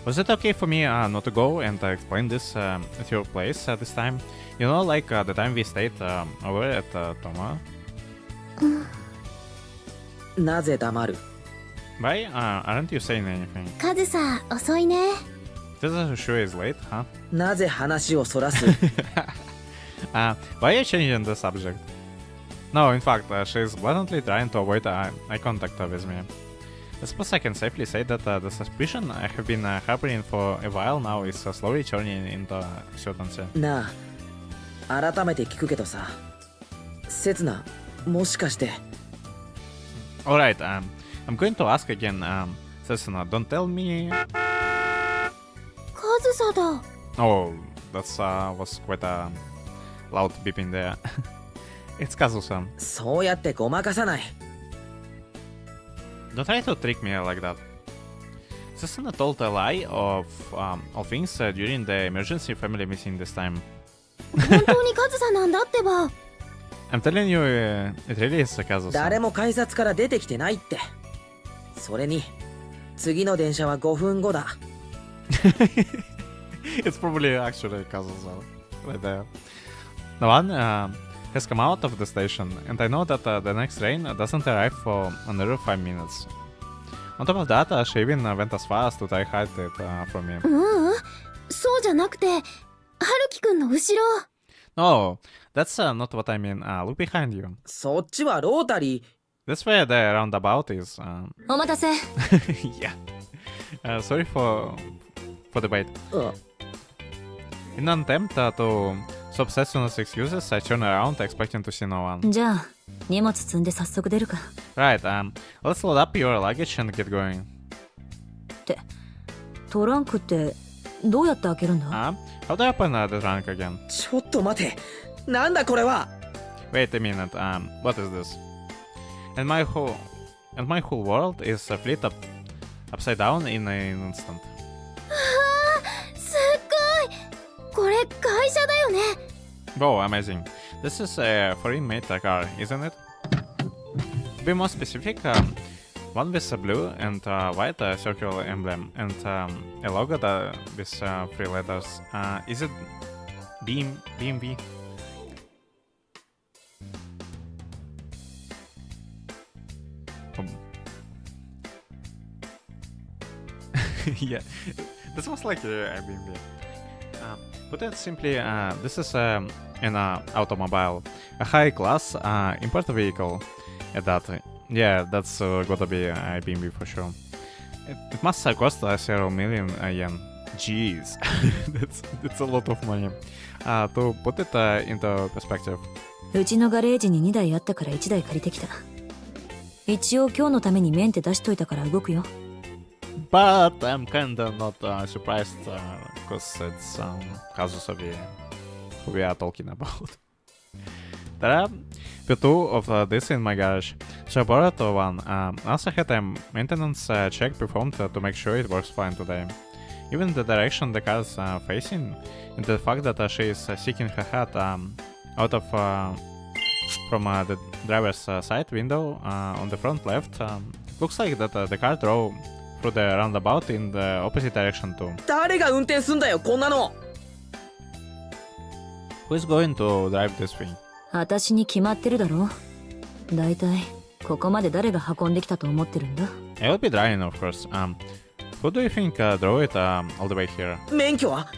Was it okay for me not to go and explain this at your place this time? You know, like the time we stayed over at Toma? なぜ黙る？ Why aren't you saying anything? カズサ、遅いね。 This sure is late, huh? なぜ話をそらす？ Why are you changing the subject? No, in fact, she's blatantly trying to avoid eye contact with me. I suppose I can safely say that the suspicion I have been harboring for a while now is slowly turning into certainty. なあ、改めて聞くけどさ、せつな、もしかして。 Alright, I'm going to ask again, Setsuna, don't tell me... カズサだ。 Oh, that was quite a loud beep in there. It's Kazusa. そうやってごまかさない。 Don't try to trick me like that. Setsuna told a lie of all things during the emergency family meeting this time. 本当にカズサなんだってば。 I'm telling you, it really is Kazusa. 誰も改札から出てきてないって。それに、次の電車は5分後だ。It's probably actually Kazusa right there. No one has come out of the station, and I know that the next train doesn't arrive for another 5 minutes. On top of that, she even went as far as to try hide it from me. そうじゃなくて、ハルキくんの後ろ。 No, that's not what I mean. Look behind you. そっちはロータリー。 That's where the roundabout is. お待たせ。 Yeah. Sorry for the wait. In an attempt to stop Setsuna's excuses, I turn around expecting to see no one. じゃあ荷物積んで早速出るか。 Right, let's load up your luggage and get going. ってトランクってどうやって開けるんだ？ How do I open the trunk again? ちょっと待て。なんだこれは。 Wait a minute, what is this? And my whole world is flipped upside down in an instant. すっごい。これ会社だよね。 Wow, amazing. This is a foreign made car, isn't it? To be more specific, one with a blue and white circular emblem and a logo with 3 letters. Is it BMW? Yeah, this was like a Airbnb. Put it simply, this is an automobile, a high-class import vehicle. At that, yeah, that's gotta be a Airbnb for sure. It must cost several million yen. Jeez, that's a lot of money. To put it into perspective, うちのガレージに2台あったから1台借りてきた。一応今日のためにメンテ出しといたから動くよ。but I'm kinda not surprised because it's Kazusa who we are talking about. There are two of this in my garage, so I borrowed one. Also had a maintenance check performed to make sure it works fine today. Even the direction the car is facing, and the fact that she is sticking her head out of from the driver's side window on the front left, looks like that the car drove through the roundabout in the opposite direction too. 誰が運転すんだよこんなの。 Who is going to drive this thing? 私に決まってるだろ。だいたいここまで誰が運んできたと思ってるんだ。 I will be driving, of course. Who do you think drove it all the way here? 免許は？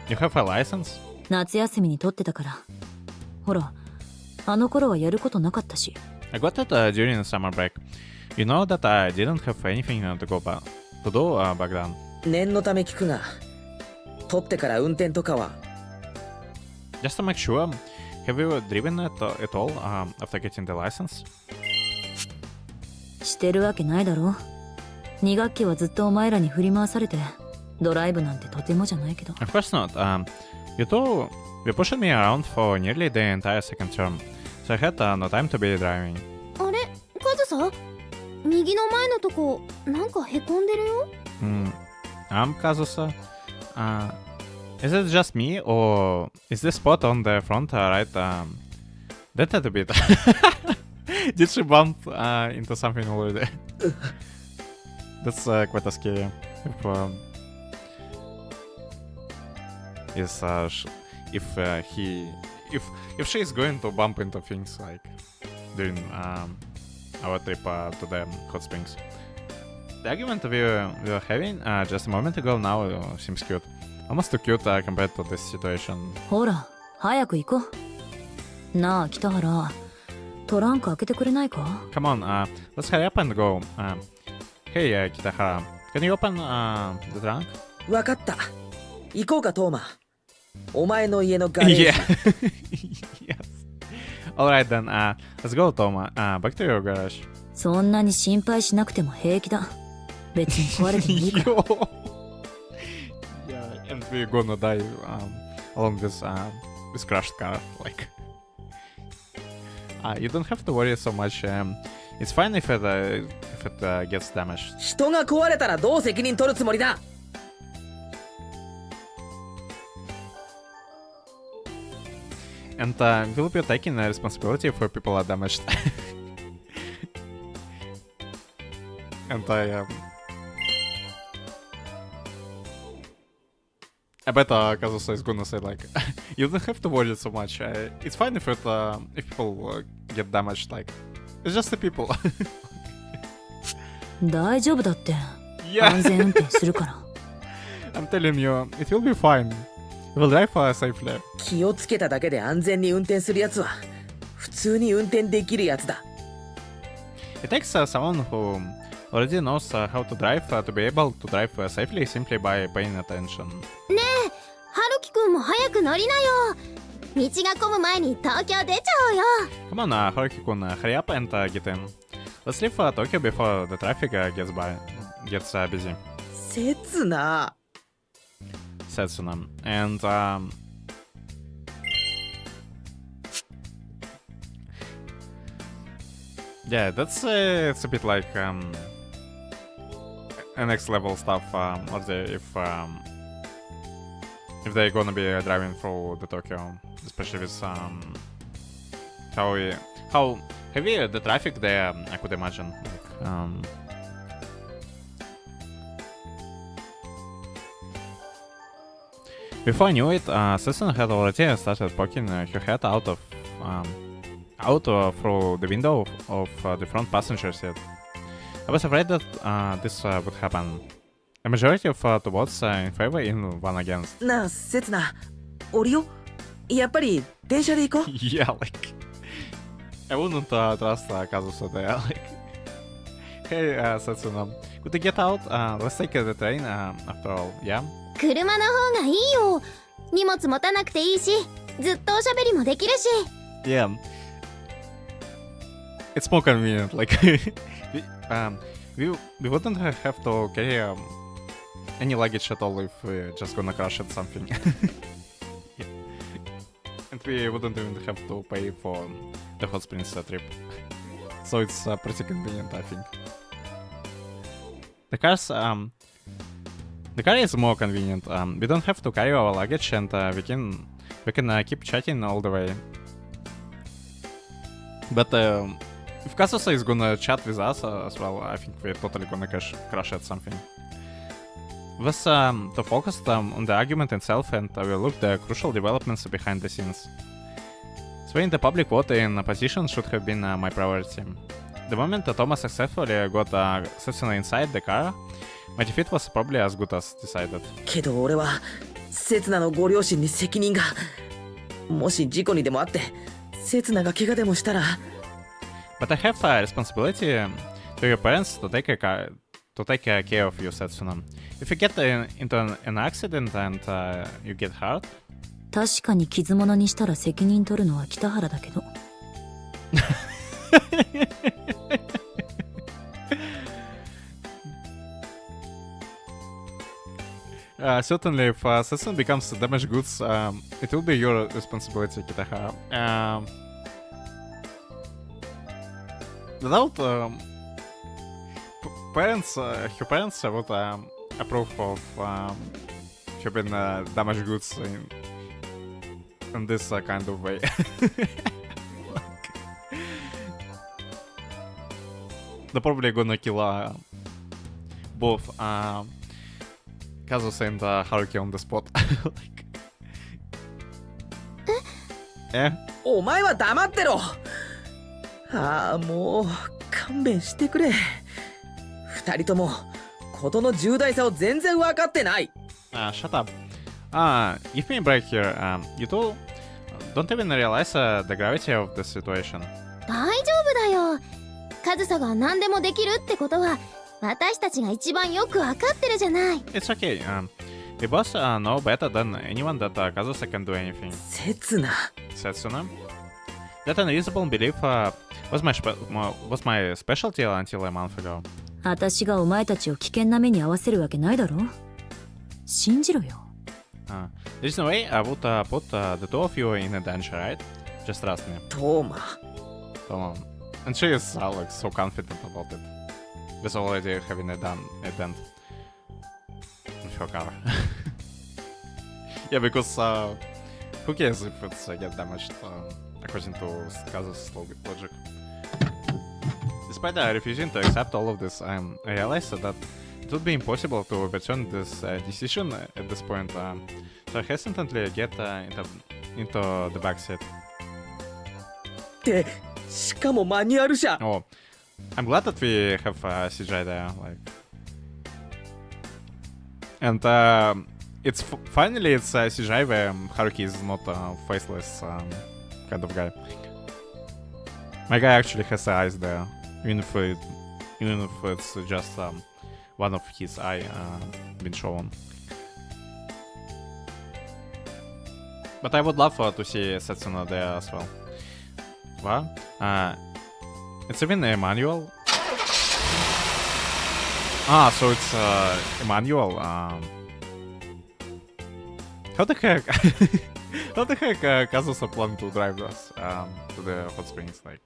You have a license? 夏休みに取ってたから。ほら、あの頃はやることなかったし。 I got it during the summer break. You know that I didn't have anything to do back then. 念のため聞くが、取ってから運転とかは？ Just to make sure, have you driven it at all after getting the license? してるわけないだろ。2学期はずっとお前らに振り回されて、ドライブなんてとてもじゃないけど。Of course not. You two were pushing me around for nearly the entire second term, so I had no time to be driving. あれカズサ右の前のとこなんかへこんでるよ。Kazusa. Is it just me, or is this spot on the front right dented a bit? Did she bump into something already? That's quite a scary. If she is going to bump into things like during our trip to the hot springs. The argument we were having just a moment ago now seems cute. Almost too cute compared to this situation. ほら、早く行こう。なあ、北原。トランク開けてくれないか？ Come on, let's hurry up and go. Hey, Kitahara, can you open the trunk? わかった。行こうかトーマ。お前の家のガレージ。Yeah. Yes. Alright then, let's go, Toma. Back to your garage. そんなに心配しなくても平気だ。別に壊れてもいいから。Yeah, and we're gonna die along this crashed car. Like, you don't have to worry so much. It's fine if it gets damaged. 人が壊れたらどう責任取るつもりだ。And we'll be taking the responsibility for people are damaged. And I bet Kazusa is gonna say like, you don't have to worry so much. It's fine if people get damaged. Like, it's just the people. 大丈夫だって。Yeah. 安全運転するから。I'm telling you, it will be fine. We'll drive safely. 気をつけただけで安全に運転するやつは普通に運転できるやつだ。It takes someone who already knows how to drive to be able to drive safely simply by paying attention. ねえ、春樹くんも早く乗りなよ。道が混む前に東京出ちゃおうよ。 Come on, Haruki-kun, hurry up and get in. Let's leave Tokyo before the traffic gets busy. 刹那。Setsuna. And yeah, that's it's a bit like next level stuff. Or if they're gonna be driving through the Tokyo, especially with how heavy the traffic there, I could imagine. Like, before I knew it, Setsuna had already started poking her head out through the window of the front passenger seat. I was afraid that this would happen. a majority of the votes in favor in one against. なあ、せつな、降りよ。やっぱり電車で行こう。Yeah, like I wouldn't trust Kazusa there. Like, hey, Setsuna, could you get out? Let's take the train after all. Yeah. 車の方がいいよ。荷物持たなくていいし、ずっとおしゃべりもできるし。Yeah. It's more convenient. Like we wouldn't have to carry any luggage at all if we're just gonna crash at something. And we wouldn't even have to pay for the hot springs trip. So it's pretty convenient, I think. The car is more convenient. We don't have to carry our luggage, and we can keep chatting all the way. But if Kazusa is gonna chat with us as well, I think we're totally gonna crash at something. Let's to focus on the argument itself and overlook the crucial developments behind the scenes. Swaying the public vote in opposition should have been my priority. The moment Thomas successfully got Setsuna inside the car, my defeat was probably as good as decided. けど俺はせつなのご両親に責任が。もし事故にでもあってせつなが怪我でもしたら。But I have a responsibility to your parents to take care of you, Setsuna. If you get into an accident and you get hurt. 確かに傷物にしたら責任取るのは北原だけど。Certainly, if Setsuna becomes damaged goods, it will be your responsibility, Kitahara. Without her parents would approve of shipping damaged goods in this kind of way. They're probably gonna kill both Kazusa and Haruki on the spot. Like, お前は黙ってろ。ああ、もう勘弁してくれ。二人とも事の重大さを全然分かってない。Shut up. Give me a break here. You two don't even realize the gravity of the situation. 大丈夫だよ。カズサが何でもできるってことは私たちが一番よく分かってるじゃない。It's okay. We both know better than anyone that Kazusa can do anything. せつな。Setsuna. That unreasonable belief was my specialty until a month ago. 私がお前たちを危険な目に遭わせるわけないだろ。信じろよ。There's no way I would put the two of you in a danger, right? Just trust me. トーマ。And she is like so confident about it. With already having a dent in her car. Yeah, because who cares if it's get damaged according to Kazusa's logic. Despite refusing to accept all of this, I realized that it would be impossible to overturn this decision at this point, so I hesitantly get into the backseat. で、しかもマニュアル車。Oh, I'm glad that we have CGI there, like, and it's finally it's CGI where Haruki is not a faceless kind of guy. My guy actually has eyes there, even if it's just one of his eye been shown. But I would love to see Setsuna there as well. What? It's even a manual. So it's Emmanuel. How the heck? How the heck Kazusa plan to drive us to the hot springs, like,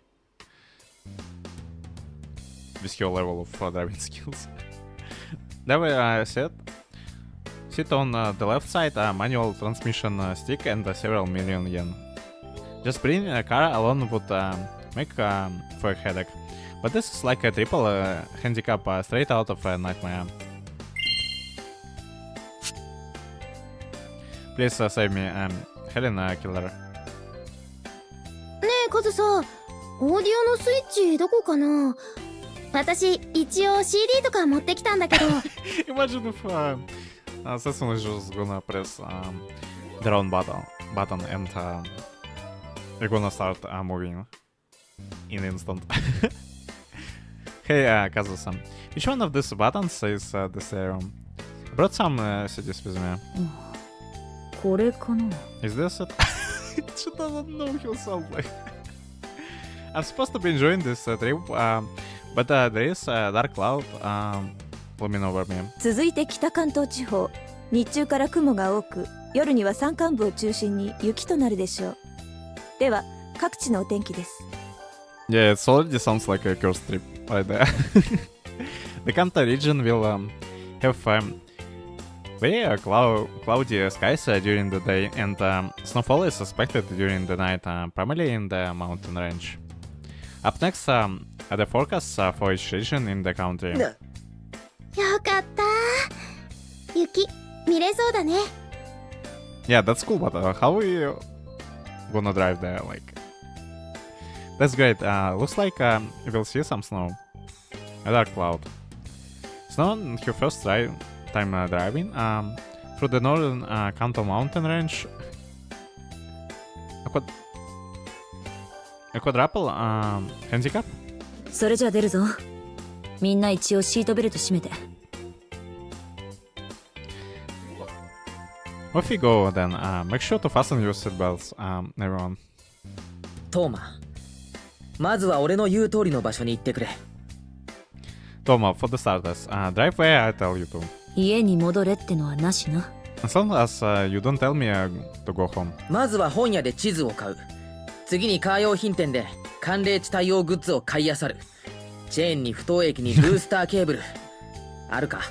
with your level of driving skills? There we sit on the left side, manual transmission stick and several million yen. Just bringing a car alone would make for a headache. But this is like a triple handicap straight out of a nightmare. Please save me, Helen Killer. ねえカズサ、オーディオのスイッチどこかな。私一応 CD とか持ってきたんだけど Imagine if Setsuna is just gonna press their own button and you're gonna start moving in instant. Hey, Kazusa, which one of these buttons is the serum? I brought some CDs with me. これかな。 Is this it? She doesn't know himself. Like, I'm supposed to be enjoying this trip, but there is a dark cloud looming over me. 続いて北関東地方、日中から雲が多く、夜には山間部を中心に雪となるでしょう。では各地のお天気です。 Yeah, it already sounds like a cursed trip right there. The Kanto region will have very cloudy skies during the day, and snowfall is expected during the night, primarily in the mountain range. Up next are the forecasts for each region in the country. よかった雪見れそうだね Yeah, that's cool, but how are you gonna drive there? Like, that's great. Looks like we'll see some snow. A dark cloud. Snow on your first time driving through the northern Kanto mountain range. A quadruple handicap? それじゃ出るぞ。みんな一応シートベルト締めて。Off we go then. Make sure to fasten your seatbelts, everyone. トーマ、まずは俺の言う通りの場所に行ってくれ。 Toma, for the starters, drive where I tell you to. 家に戻れってのはなしな。 As long as you don't tell me to go home. まずは本屋で地図を買う。次にカー用品店で寒冷地対応グッズを買い漁る。チェーンに不凍液にブースターケーブルあるか。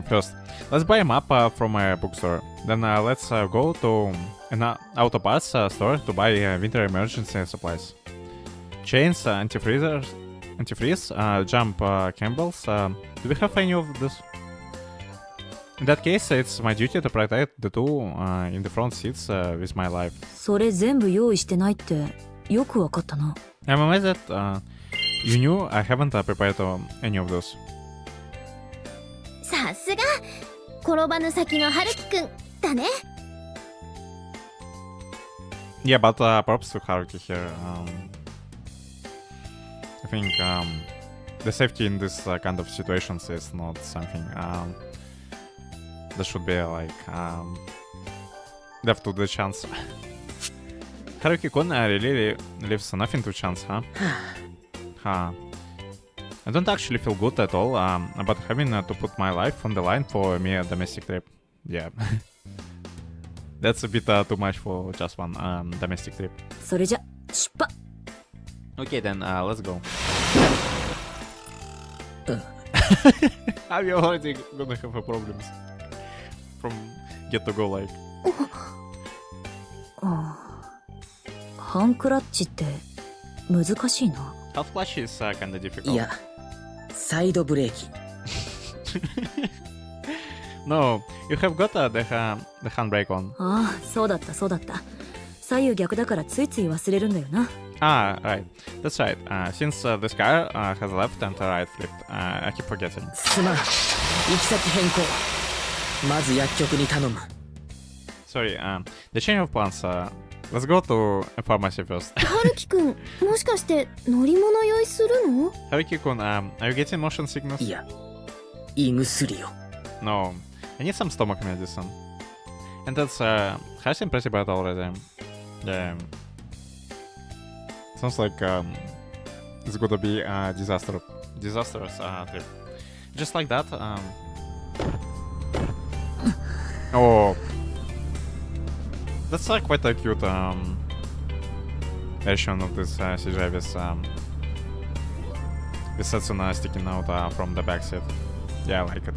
First, let's buy a map from a bookstore. Then let's go to an auto parts store to buy winter emergency supplies. Chains, antifreeze, jump cables. Do we have any of this? In that case, it's my duty to protect the two in the front seats with my life. それ全部用意してないってよくわかったな。 I'm amazed that you knew I haven't prepared any of those. さすが転ばぬ先の春樹くんだね Yeah, but props to Haruki here. I think the safety in this kind of situations is not something that should be like left to the chance. Haruki-kun really leaves nothing to chance, huh? Huh. I don't actually feel good at all about having to put my life on the line for a mere domestic trip. Yeah. That's a bit too much for just one domestic trip. それじゃ出発。 Okay, then let's go. I'm already gonna have problems from get to go like. ハンクラッチって難しいな。 Half clutch is kinda difficult. いや、サイドブレーキ。 No, you have got the handbrake on. ああ、そうだったそうだった。左右逆だからついつい忘れるんだよな。 Ah, right. That's right. Since this car has left and right flipped, I keep forgetting. すまん。行き先変更。まず薬局に頼む。 Sorry, the change of plans. Let's go to a pharmacy first. 春樹くんもしかして乗り物酔いするの Haruki-kun, are you getting motion sickness? いや、胃薬よ。 No, I need some stomach medicine. And that's Hashin pretty bad already. Yeah. Sounds like it's gonna be a disastrous trip. Just like that. Oh, that's quite a cute version of this CGI with Setsuna sticking out from the backseat. Yeah, I like it.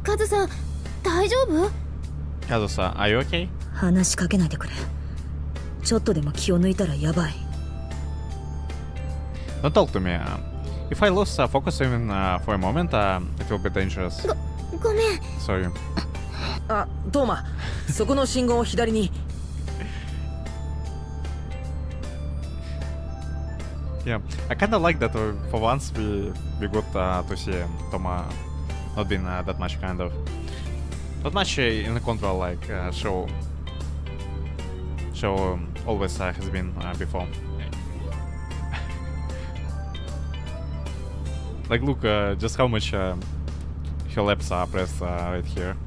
カズさん大丈夫 Kazusa, are you okay? 話しかけないでくれ。ちょっとでも気を抜いたらやばい。 Don't talk to me. If I lose focus even for a moment, it will be dangerous. ごめん Sorry. あ、トーマ、そこの信号を左に。Yeah, I kind of like that for once we got to see Toma not being that much not much in control like show always has been before. Like look just how much her lips are pressed right here,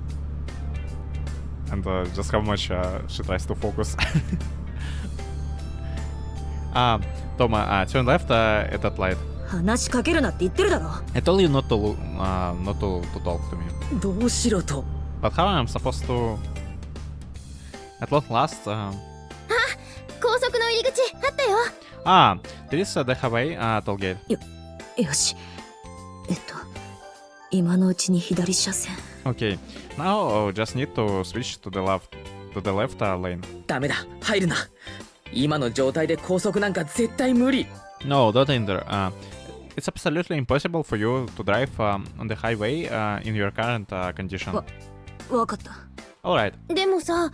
and just how much she tries to focus. Toma, turn left at that light. 話しかけるなって言ってるだろ。 I told you not to talk to me. どうしろと。 But how I'm supposed to? At long last. 高速の入り口あったよ。There is the highway toll gate. よし。今のうちに左車線。 Okay. Now just need to switch to the left lane. ダメだ、入るな。今の状態で高速なんか絶対無理。 No, don't enter. It's absolutely impossible for you to drive on the highway in your current condition. わかった。 Alright. でもさ、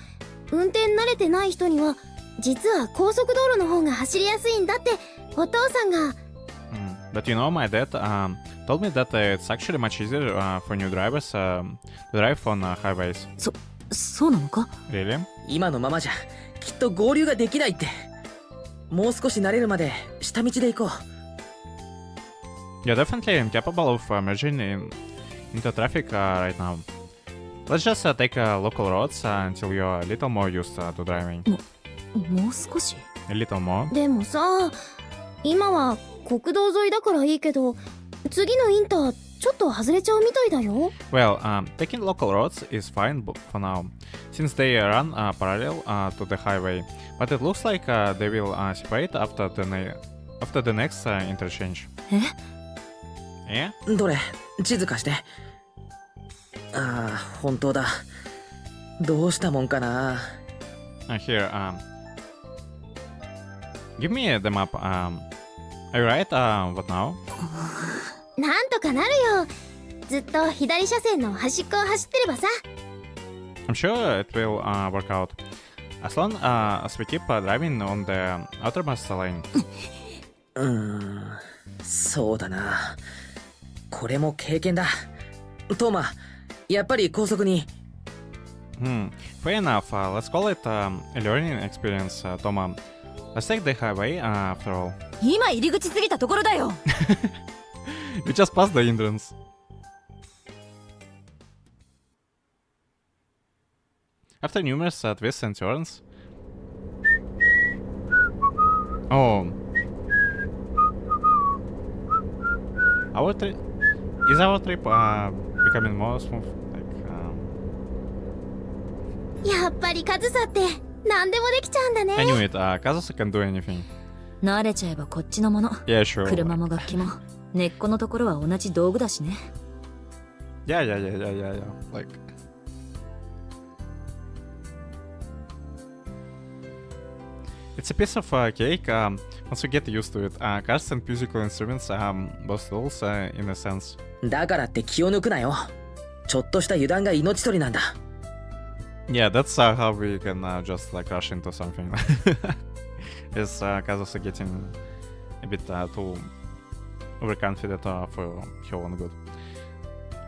運転慣れてない人には実は高速道路の方が走りやすいんだってお父さんが。But you know, my dad told me that it's actually much easier for new drivers to drive on highways. そうなのか？ Really? 今のままじゃきっと合流ができないって。もう少し慣れるまで下道で行こう。 You're definitely incapable of merging into traffic right now. Let's just take local roads until you're a little more used to driving. もう少し？ A little more? でもさ、今は国道沿いだからいいけど、次のインターちょっと外れちゃうみたいだよ。 Well, taking local roads is fine for now, since they run parallel to the highway. But it looks like they will separate after the next interchange. え？ Eh? どれ、地図貸して。本当だ。どうしたもんかな。Here, give me the map. Are you right? What now? なんとかなるよ。ずっと左車線の端っこを走ってればさ。 I'm sure it will work out. As long as we keep driving on the outermost lane. そうだな。これも経験だ。トーマ、やっぱり高速に。Fair enough. Let's call it a learning experience, Toma. Let's take the highway after all. 今入り口過ぎたところだよ。We just passed the entrance. After numerous twists and turns. Oh. Is our trip becoming more smooth? Like, やっぱりカズサって何でもできちゃうんだね。 I knew it. Kazusa can do anything. 慣れちゃえばこっちのもの。 Yeah, sure. 車も楽器も根っこのところは同じ道具だしね。 Yeah. Like. It's a piece of cake. Once you get used to it, cars and musical instruments are both tools in a sense. だからって気を抜くなよ。ちょっとした油断が命取りなんだ。Yeah, that's how we can just like rush into something. Is Kazusa getting a bit too overconfident for her own good,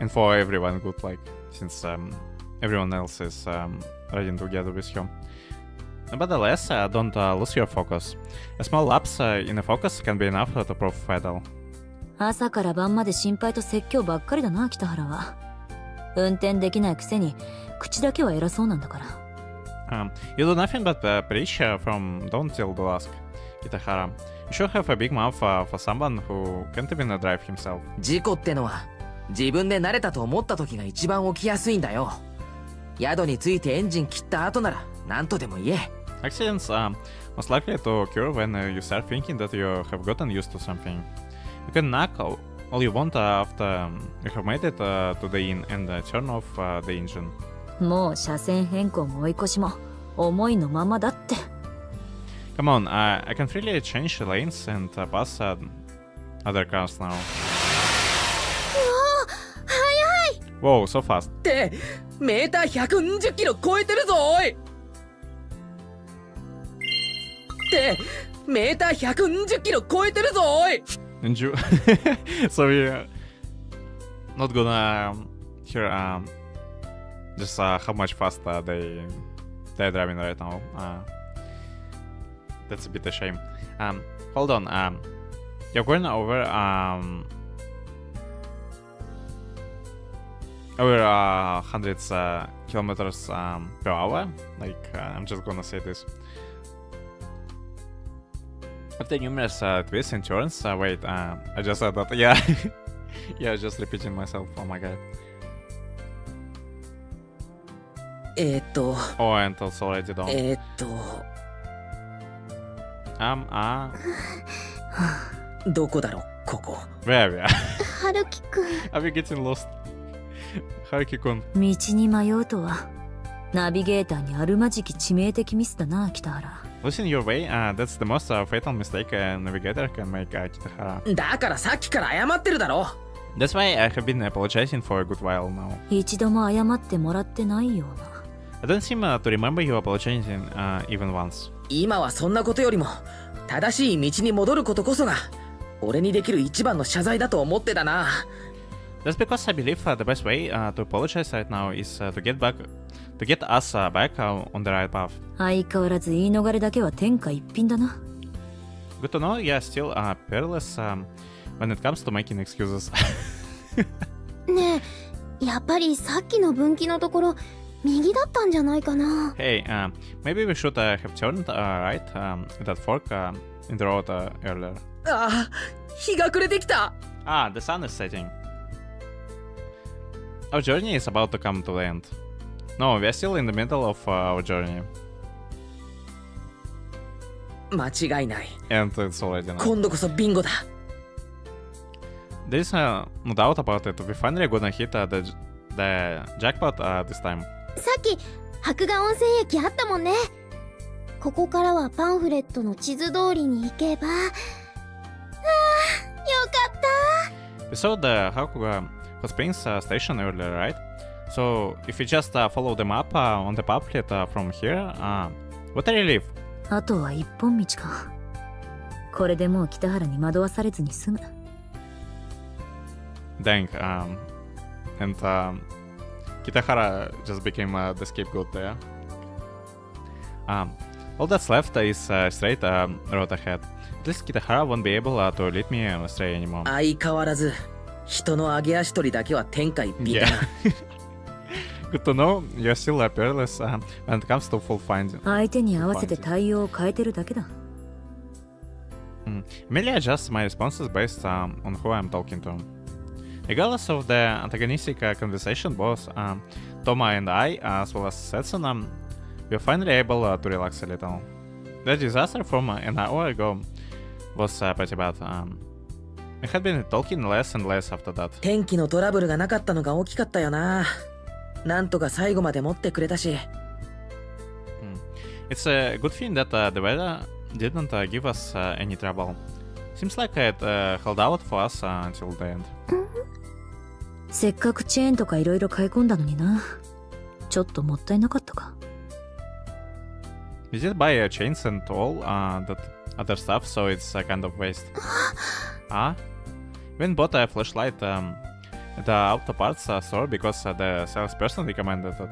and for everyone good, like since everyone else is riding together with her. But alas, don't lose your focus. A small lapse in a focus can be enough to prove fatal. 朝から晩まで心配と説教ばっかりだな北原は。運転できないくせに口だけは偉そうなんだから。You do nothing but preach from dawn till dusk, Kitahara. You should have a big mouth for someone who can't even drive himself. 事故ってのは自分で慣れたと思った時が一番起きやすいんだよ。宿についてエンジン切った後なら何とでも言え。Accidents are most likely to occur when you start thinking that you have gotten used to something. You can knock all you want after you have made it to the inn and turn off the engine. もう車線変更も追い越しも思いのままだって。 Come on, I can freely change lanes and pass other cars now. 早い。 Whoa, so fast. ってメーター120キロ超えてるぞおい。ってメーター120キロ超えてるぞおい。 And you so we're not gonna hear just how much faster they're driving right now. That's a bit a shame. Hold on. You're going over hundreds kilometers per hour. Like I'm just gonna say this. After numerous twists and turns, wait, I just said that. Yeah, yeah, just repeating myself. Oh my god. Oh, and it's already done. どこだろここ。 Where we are? 春樹くん Are we getting lost? Haruki-kun. 道に迷うとはナビゲーターにあるまじき致命的ミスだな北原。 Losing your way, that's the most fatal mistake a navigator can make, Kitahara. だからさっきから謝ってるだろ。 That's why I have been apologizing for a good while now. 一度も謝ってもらってないような。 I don't seem to remember you apologizing even once. 今はそんなことよりも正しい道に戻ることこそが俺にできる一番の謝罪だと思ってたな。 That's because I believe the best way to apologize right now is to get us back on the right path. 相変わらず言い逃れだけは天下一品だな。 Good to know you're still peerless when it comes to making excuses. ねえ、やっぱりさっきの分岐のところ右だったんじゃないかな。 Hey, maybe we should have turned right at that fork in the road earlier. ああ、日が暮れてきた。 The sun is setting. Our journey is about to come to the end. No, we're still in the middle of our journey. 間違いない。 And it's already now. 今度こそビンゴだ。 There's no doubt about it. We're finally gonna hit the jackpot this time. さっき白岩温泉駅あったもんね。ここからはパンフレットの地図通りに行けば。ああ、よかった。 We saw the Hakuga Hot Springs station earlier, right? So if we just follow the map on the pamphlet from here, what a relief! あとは一本道か。これでもう北原に惑わされずに済む。 Dang, and Kitahara just became the scapegoat there. All that's left is straight road ahead. At least Kitahara won't be able to lead me astray anymore. 相変わらず人の上げ足取りだけは天下一品だな。 Good to know you're still peerless when it comes to full finding. 相手に合わせて対応を変えてるだけだ。 Merely adjust my responses based on who I'm talking to. Regardless of the antagonistic conversation, both Toma and I, as well as Setsuna, were finally able to relax a little. The disaster from an hour ago was pretty bad. We had been talking less and less after that. 天気のトラブルがなかったのが大きかったよな。なんとか最後まで持ってくれたし。It's a good thing that the weather didn't give us any trouble. Seems like it held out for us until the end. せっかくチェーンとかいろいろ買い込んだのにな。ちょっともったいなかったか。 We did buy chains and all that other stuff, so it's a kind of waste. We bought a flashlight at the auto parts store because the salesperson recommended it.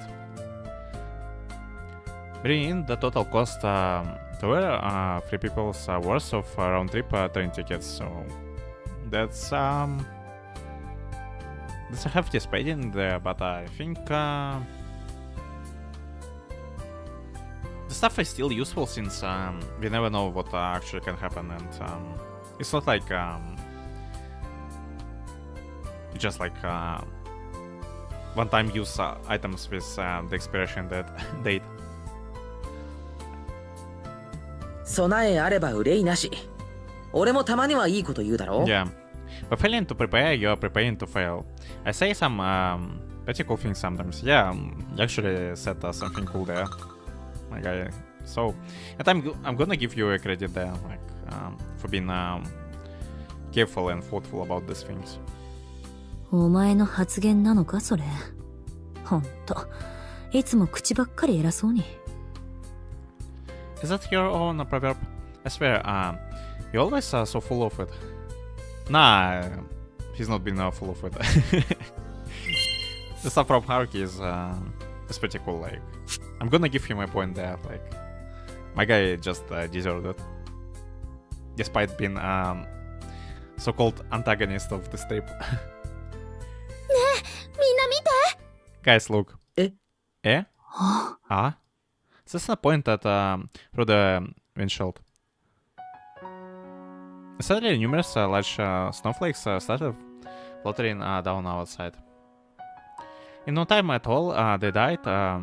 Bringing in the total cost to were 3 people's worth of round trip train tickets, so that's a hefty spending there, but I think the stuff is still useful since we never know what actually can happen, and it's not like just like one-time use items with the expiration date. 備えあれば憂いなし。俺もたまにはいいこと言うだろ。 Yeah, but failing to prepare, you're preparing to fail. I say some pretty cool things sometimes. Yeah, you actually said something cool there, my guy. So, and I'm gonna give you a credit there, like for being careful and thoughtful about these things. お前の発言なのかそれ。ほんと、いつも口ばっかり偉そうに。 Is that your own proverb? I swear, you always so full of it. Nah, he's not been full of it. The stuff from Haruki is pretty cool. Like, I'm gonna give him a point there. Like, my guy just deserved it, despite being so-called antagonist of this tape. みんな見て Guys, look. Eh? Eh? Ah? This is a point at through the windshield. Suddenly, numerous large snowflakes started fluttering down outside. In no time at all, they dyed the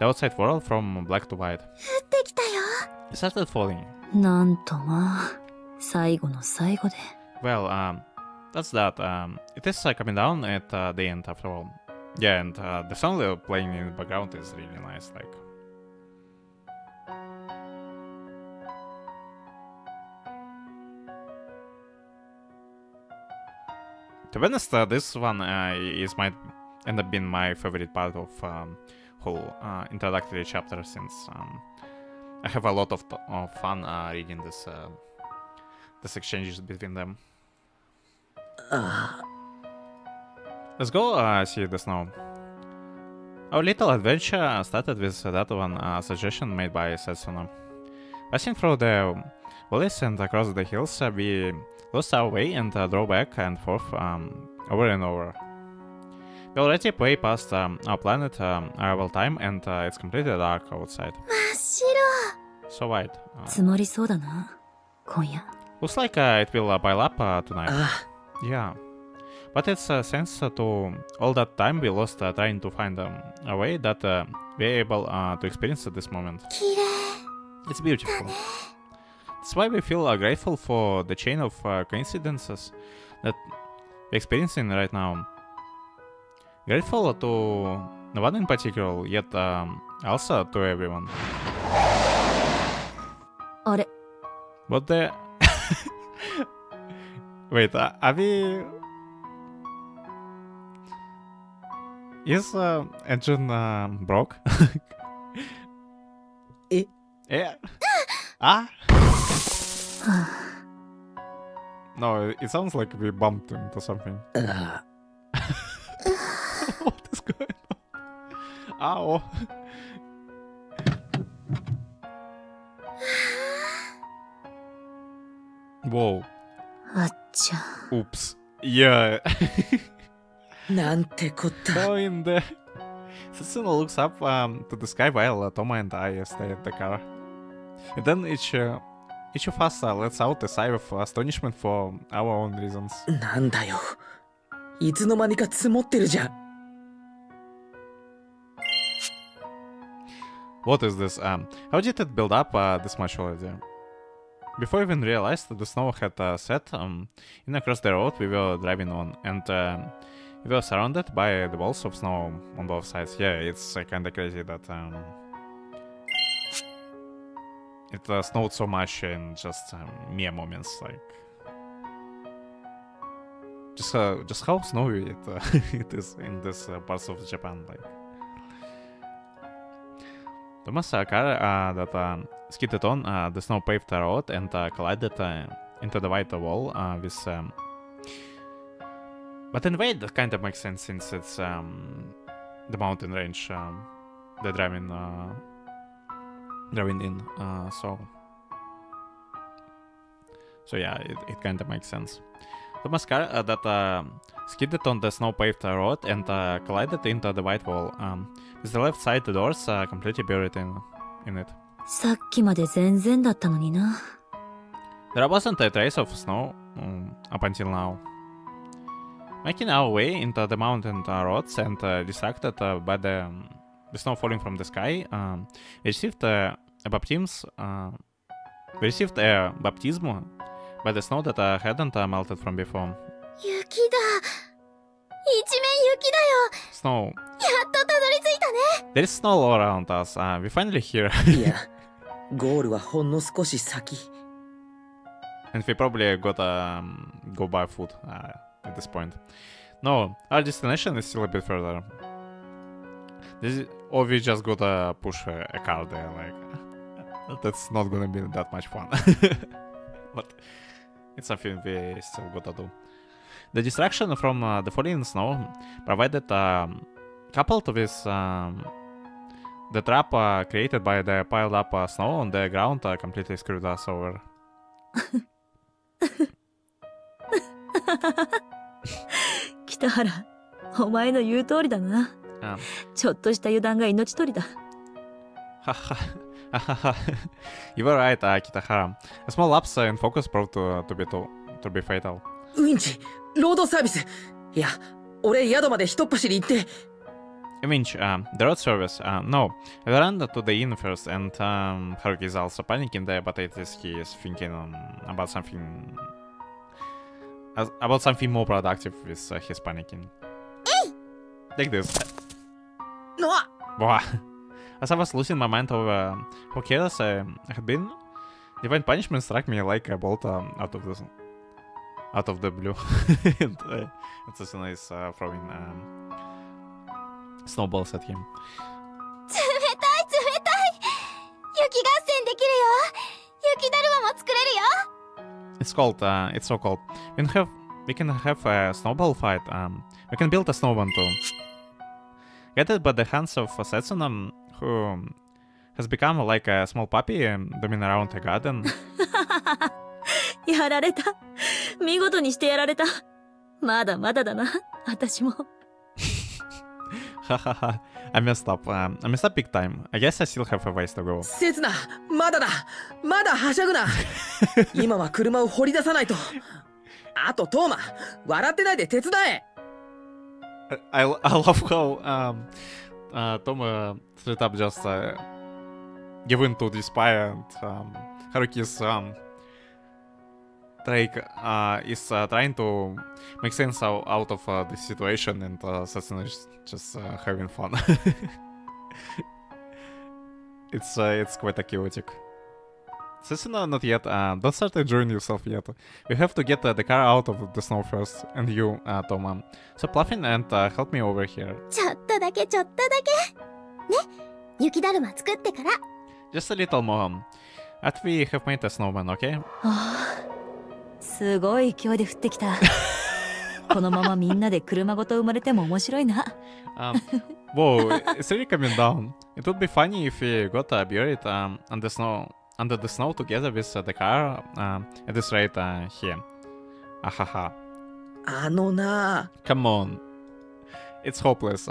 outside world from black to white. 降ってきたよ It started falling. なんとまあ最後の最後で Well, that's that. It is coming down at the end after all. Yeah, and the sound playing in the background is really nice. Like, to be honest, this one might end up being my favorite part of whole introductory chapter, since I have a lot of fun reading this exchanges between them. Let's go see the snow. Our little adventure started with that one suggestion made by Setsuna. Passing through the valleys and across the hills, we lost our way and drove back and forth over and over. We already way past our planet arrival time, and it's completely dark outside. 真っ白 So white. 積もりそうだな今夜 Looks like it will pile up tonight. Yeah. But it's thanks to all that time we lost trying to find a way that we're able to experience at this moment. 綺麗 It's beautiful. That's why we feel grateful for the chain of coincidences that we're experiencing right now. Grateful to no one in particular, yet also to everyone. あれ What the... Wait, are we... Is engine broke? Eh? Yeah. Ah? No, it sounds like we bumped into something. What is going on? Ow. Whoa. あっちゃ Oops. Yeah. なんてこった Going there. Setsuna looks up to the sky while Toma and I stay at the car. And then each of us lets out a sigh of astonishment for our own reasons. なんだよいつの間にか積もってるじゃん What is this? How did it build up this much already? Before we even realized the snow had set in across the road we were driving on, and we were surrounded by the walls of snow on both sides. Yeah, it's kinda crazy that it snowed so much in just mere moments. Like, just how snowy it is in this parts of Japan. Like, Thomas' car that skidded on the snow-paved road and collided into the white wall with. But in a way, that kind of makes sense since it's the mountain range they're driving in. So yeah, it kind of makes sense. Thomas' car that skidded on the snow-paved road and collided into the white wall, with the left side doors completely buried in it. さっきまで全然だったのにな There wasn't a trace of snow up until now. Making our way into the mountain roads and distracted by the snow falling from the sky, we received a baptism by the snow that hadn't melted from before. 雪だ一面雪だよ Snow. やっとたどり着いたね There is snow all around us. We finally here. いやゴールはほんの少し先 And we probably gotta go by foot at this point. No, our destination is still a bit further. Or we just gotta push a car there, like... That's not gonna be that much fun. But it's something we still gotta do. The distraction from the falling snow provided coupled with the trap created by the piled up snow on the ground completely screwed us over. 北原、お前の言う通りだな。ちょっとした油断が命取りだ。You were right, Kitahara. A small lapse in focus proved to be fatal. ウィンチ、ロードサービス。いや、俺宿まで一っ走り行って。Winch, the road service. No, we ran to the inn first, and Haruki is also panicking there, but it is he is thinking about something more productive with his panicking. Like this. Wow. As I was losing my mind over how careless I had been, divine punishment struck me like a bolt out of the blue. And Setsuna is throwing snowballs at him. 冷たい冷たい。雪合戦できるよ。雪だるまも作れるよ。 It's cold. It's so cold. We can have a snowball fight. We can build a snowman too. Get it by the hands of Setsuna, who has become like a small puppy roaming around a garden. やられた。見事にしてやられた。まだまだだな、私も。Hahaha, I messed up. I messed up big time. I guess I still have a ways to go. セツナ、まだだ。まだはしゃぐな。今は車を掘り出さないと。あとトーマ、笑ってないで手伝え。I love how Toma straight up just give in to despair, and Haruki's trying to make sense out of the situation, and Setsuna is just having fun. It's quite a chaotic. Setsuna, not yet. Don't start enjoying yourself yet. You have to get the car out of the snow first. And you, Toma. Stop laughing and help me over here. ちょっとだけちょっとだけ。ね、雪だるま作ってから。Just a little more. After we have made a snowman, okay? すごい勢いで降ってきた。このままみんなで車ごと生まれても面白いな。Whoa, it's really coming down. It would be funny if we got buried under the snow together with the car at this rate here. Ahaha. あのな。Come on. It's hopeless.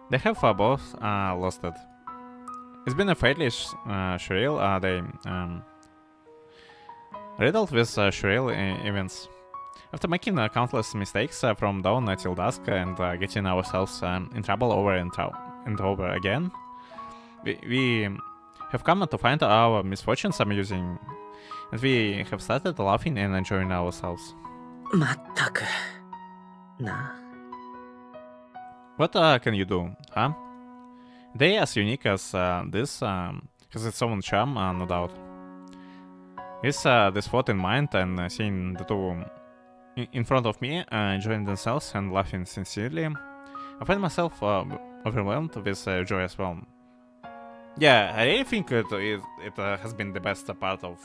They have both lost it. It's been a fairly surreal day. Riddled with surreal events. After making countless mistakes from dawn till dusk and getting ourselves in trouble over and over again, we have come to find our misfortunes amusing, and we have started laughing and enjoying ourselves. まったく。な。What can you do, huh? They as unique as this has its own charm, no doubt. With this thought in mind and seeing the two in front of me enjoying themselves and laughing sincerely, I find myself overwhelmed with joy as well. Yeah, I really think it has been the best part of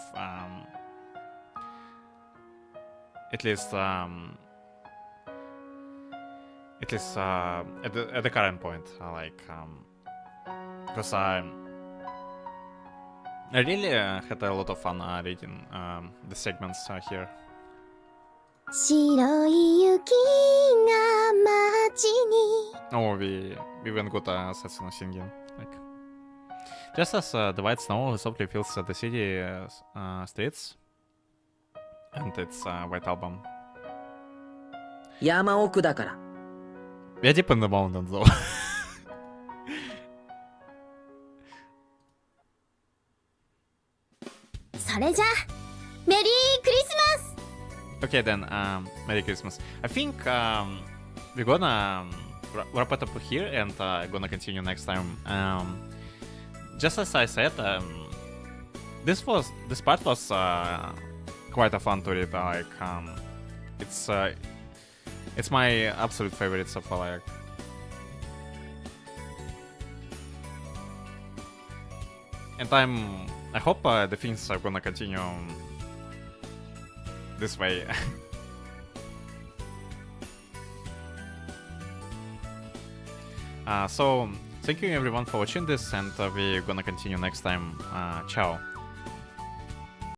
at least at the current point. Because I really had a lot of fun reading the segments here. 白い雪が街に Oh, we even got Setsuna singing. Just as the white snow softly fills the city streets, and its white album. 山奥だから。We are deep in the mountains, though. それじゃメリークリスマス Okay then, Merry Christmas. I think we're gonna wrap it up here and gonna continue next time. Just as I said, this part was quite a fun to read. It's my absolute favorite so far. And I hope the things are gonna continue this way. So, thank you everyone for watching this, and we're gonna continue next time. Ciao.